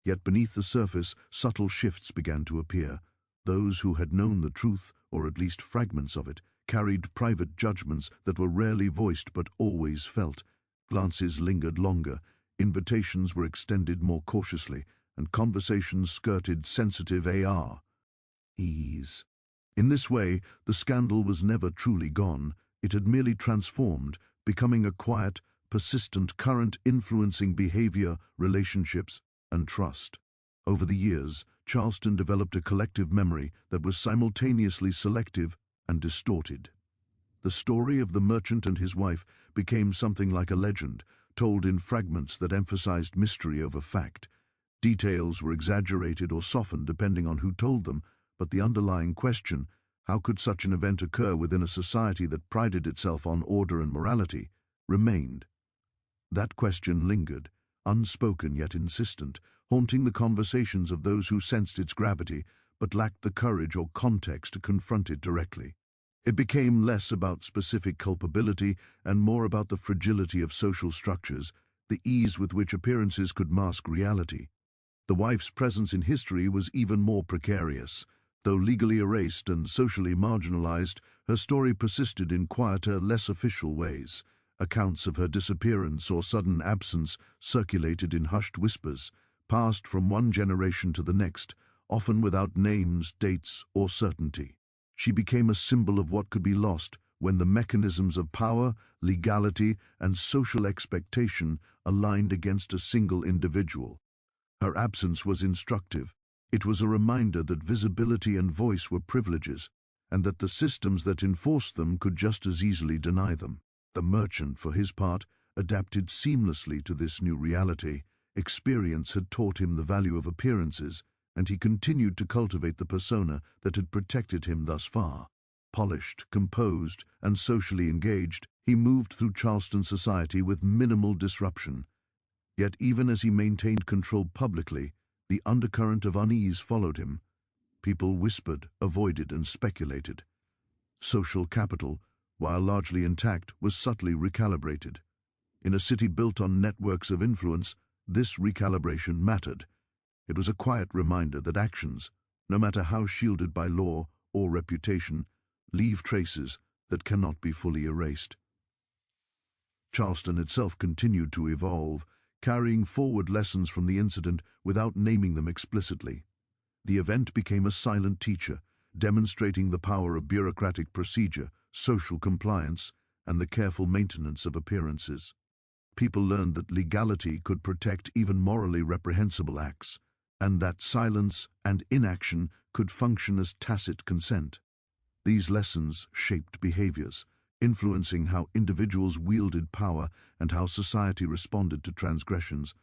Yet beneath the surface, subtle shifts began to appear. Those who had known the truth, or at least fragments of it, carried private judgments that were rarely voiced but always felt. Glances lingered longer, invitations were extended more cautiously, and conversations skirted sensitive ease. In this way, the scandal was never truly gone. It had merely transformed, becoming a quiet, persistent current influencing behavior, relationships, and trust. Over the years, Charleston developed a collective memory that was simultaneously selective and distorted. The story of the merchant and his wife became something like a legend, told in fragments that emphasized mystery over fact. Details were exaggerated or softened depending on who told them, but the underlying question, how could such an event occur within a society that prided itself on order and morality, remained. That question lingered, unspoken yet insistent, haunting the conversations of those who sensed its gravity but lacked the courage or context to confront it directly. It became less about specific culpability and more about the fragility of social structures, the ease with which appearances could mask reality. The wife's presence in history was even more precarious. Though legally erased and socially marginalized, her story persisted in quieter, less official ways. Accounts of her disappearance or sudden absence circulated in hushed whispers, passed from one generation to the next, often without names, dates, or certainty. She became a symbol of what could be lost when the mechanisms of power, legality, and social expectation aligned against a single individual. Her absence was instructive. It was a reminder that visibility and voice were privileges, and that the systems that enforced them could just as easily deny them. The merchant, for his part, adapted seamlessly to this new reality. Experience had taught him the value of appearances, and he continued to cultivate the persona that had protected him thus far. Polished, composed, and socially engaged, He moved through Charleston society with minimal disruption. Yet even as he maintained control publicly, the undercurrent of unease followed him. People whispered, avoided, and speculated. Social capital, while largely intact, was subtly recalibrated. In a city built on networks of influence, this recalibration mattered. It was a quiet reminder that actions, no matter how shielded by law or reputation, leave traces that cannot be fully erased. Charleston itself continued to evolve, carrying forward lessons from the incident without naming them explicitly. The event became a silent teacher, demonstrating the power of bureaucratic procedure, social compliance, and the careful maintenance of appearances. People learned that legality could protect even morally reprehensible acts, and that silence and inaction could function as tacit consent. These lessons shaped behaviors, influencing how individuals wielded power and how society responded to transgressions.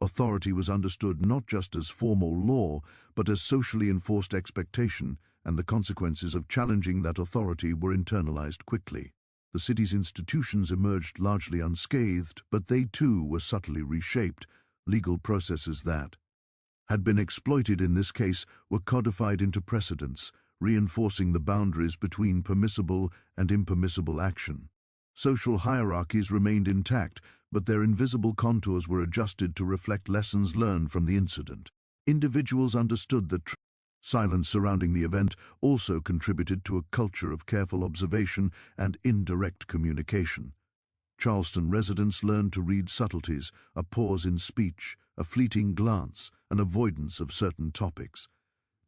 Authority was understood not just as formal law, but as socially enforced expectation, and the consequences of challenging that authority were internalized quickly. The city's institutions emerged largely unscathed, but they too were subtly reshaped. Legal processes that had been exploited in this case were codified into precedents, reinforcing the boundaries between permissible and impermissible action. Social hierarchies remained intact, but their invisible contours were adjusted to reflect lessons learned from the incident. Individuals understood that silence surrounding the event also contributed to a culture of careful observation and indirect communication. Charleston residents learned to read subtleties, a pause in speech, a fleeting glance, an avoidance of certain topics.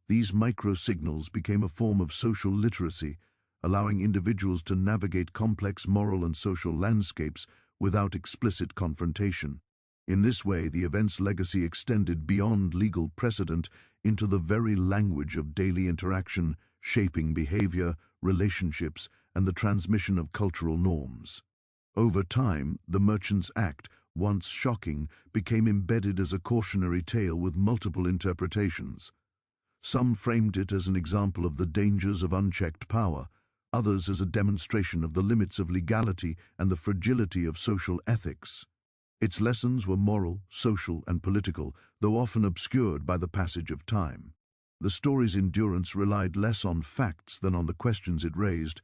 These micro-signals became a form of social literacy, allowing individuals to navigate complex moral and social landscapes without explicit confrontation. In this way, the event's legacy extended beyond legal precedent into the very language of daily interaction, shaping behavior, relationships, and the transmission of cultural norms. Over time, the Merchants' Act, once shocking, became embedded as a cautionary tale with multiple interpretations. Some framed it as an example of the dangers of unchecked power, others as a demonstration of the limits of legality and the fragility of social ethics. Its lessons were moral, social, and political, though often obscured by the passage of time. The story's endurance relied less on facts than on the questions it raised.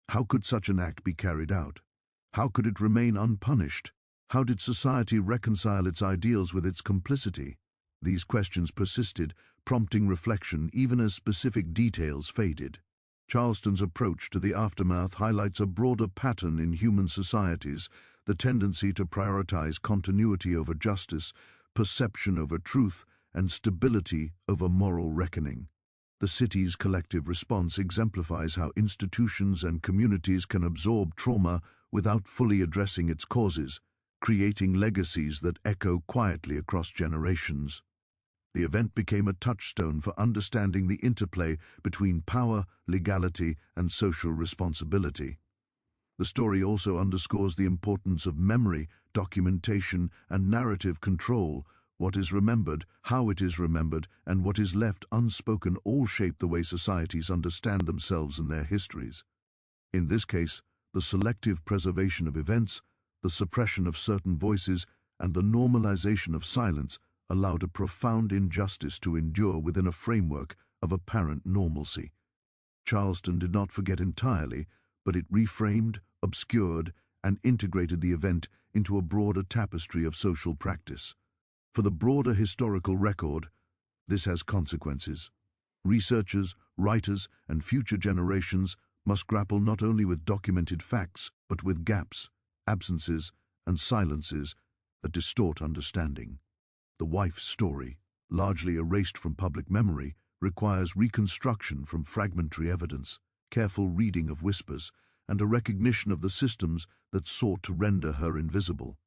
How could such an act be carried out? How could it remain unpunished? How did society reconcile its ideals with its complicity? These questions persisted, prompting reflection even as specific details faded. Charleston's approach to the aftermath highlights a broader pattern in human societies, the tendency to prioritize continuity over justice, perception over truth, and stability over moral reckoning. The city's collective response exemplifies how institutions and communities can absorb trauma without fully addressing its causes, creating legacies that echo quietly across generations. The event became a touchstone for understanding the interplay between power, legality, and social responsibility. The story also underscores the importance of memory, documentation, and narrative control. What is remembered, how it is remembered, and what is left unspoken all shape the way societies understand themselves and their histories. In this case, the selective preservation of events, the suppression of certain voices, and the normalization of silence allowed a profound injustice to endure within a framework of apparent normalcy. Charleston did not forget entirely, but it reframed, obscured, and integrated the event into a broader tapestry of social practice. For the broader historical record, this has consequences. Researchers, writers, and future generations must grapple not only with documented facts, but with gaps, absences, and silences that distort understanding. The wife's story, largely erased from public memory, requires reconstruction from fragmentary evidence, careful reading of whispers, and a recognition of the systems that sought to render her invisible.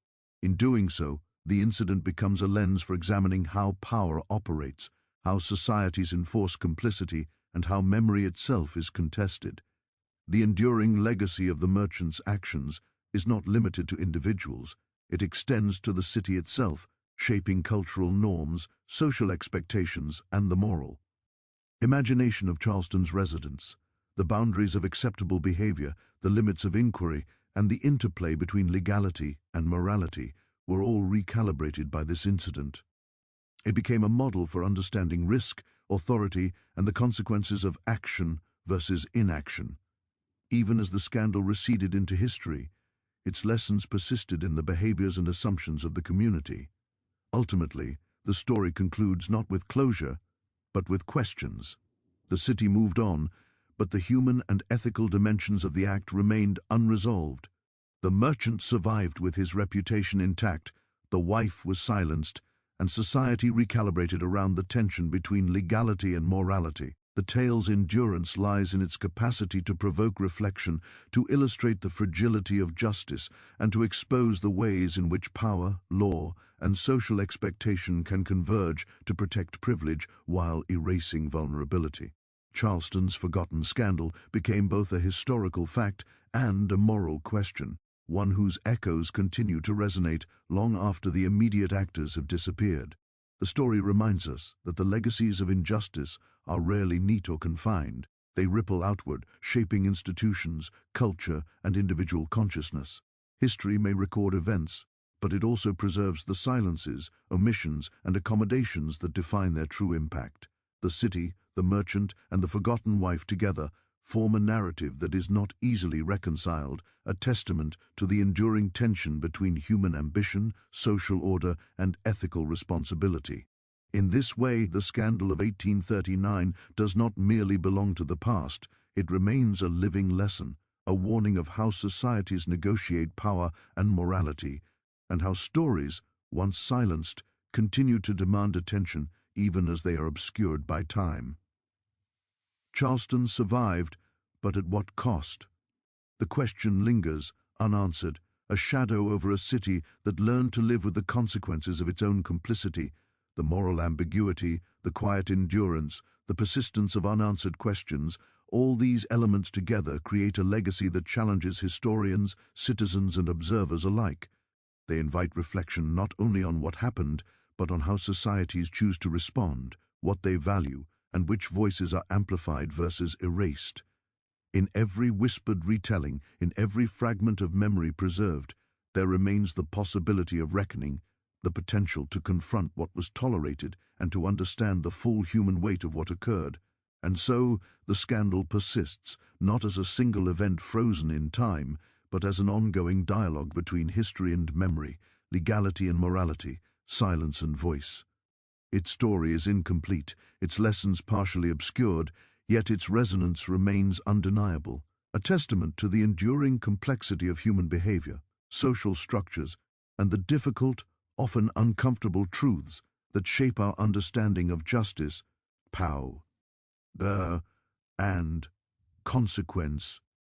In doing so, the incident becomes a lens for examining how power operates, how societies enforce complicity, and how memory itself is contested. The enduring legacy of the merchants' actions is not limited to individuals. It extends to the city itself, shaping cultural norms, social expectations, and the moral imagination of Charleston's residents. The boundaries of acceptable behavior, the limits of inquiry, and the interplay between legality and morality were all recalibrated by this incident. It became a model for understanding risk, authority, and the consequences of action versus inaction. Even as the scandal receded into history, its lessons persisted in the behaviors and assumptions of the community. Ultimately, the story concludes not with closure, but with questions. The city moved on, but the human and ethical dimensions of the act remained unresolved. The merchant survived with his reputation intact, the wife was silenced, and society recalibrated around the tension between legality and morality. The tale's endurance lies in its capacity to provoke reflection, to illustrate the fragility of justice, and to expose the ways in which power, law, and social expectation can converge to protect privilege while erasing vulnerability. Charleston's forgotten scandal became both a historical fact and a moral question, one whose echoes continue to resonate long after the immediate actors have disappeared. The story reminds us that the legacies of injustice are rarely neat or confined. They ripple outward, shaping institutions, culture, and individual consciousness. History may record events, but it also preserves the silences, omissions, and accommodations that define their true impact. The city, the merchant, and the forgotten wife together form a narrative that is not easily reconciled, a testament to the enduring tension between human ambition, social order, and ethical responsibility. In this way, the scandal of 1839 does not merely belong to the past, it remains a living lesson, a warning of how societies negotiate power and morality, and how stories, once silenced, continue to demand attention even as they are obscured by time. Charleston survived, but at what cost? The question lingers, unanswered, a shadow over a city that learned to live with the consequences of its own complicity, the moral ambiguity, the quiet endurance, the persistence of unanswered questions. All these elements together create a legacy that challenges historians, citizens, and observers alike. They invite reflection not only on what happened, but on how societies choose to respond, what they value, and which voices are amplified versus erased. In every whispered retelling, in every fragment of memory preserved, there remains the possibility of reckoning, the potential to confront what was tolerated and to understand the full human weight of what occurred. And so, the scandal persists, not as a single event frozen in time, but as an ongoing dialogue between history and memory, legality and morality, silence and voice. Its story is incomplete, its lessons partially obscured, yet its resonance remains undeniable, a testament to the enduring complexity of human behavior, social structures, and the difficult, often uncomfortable truths that shape our understanding of justice, power, and consequence.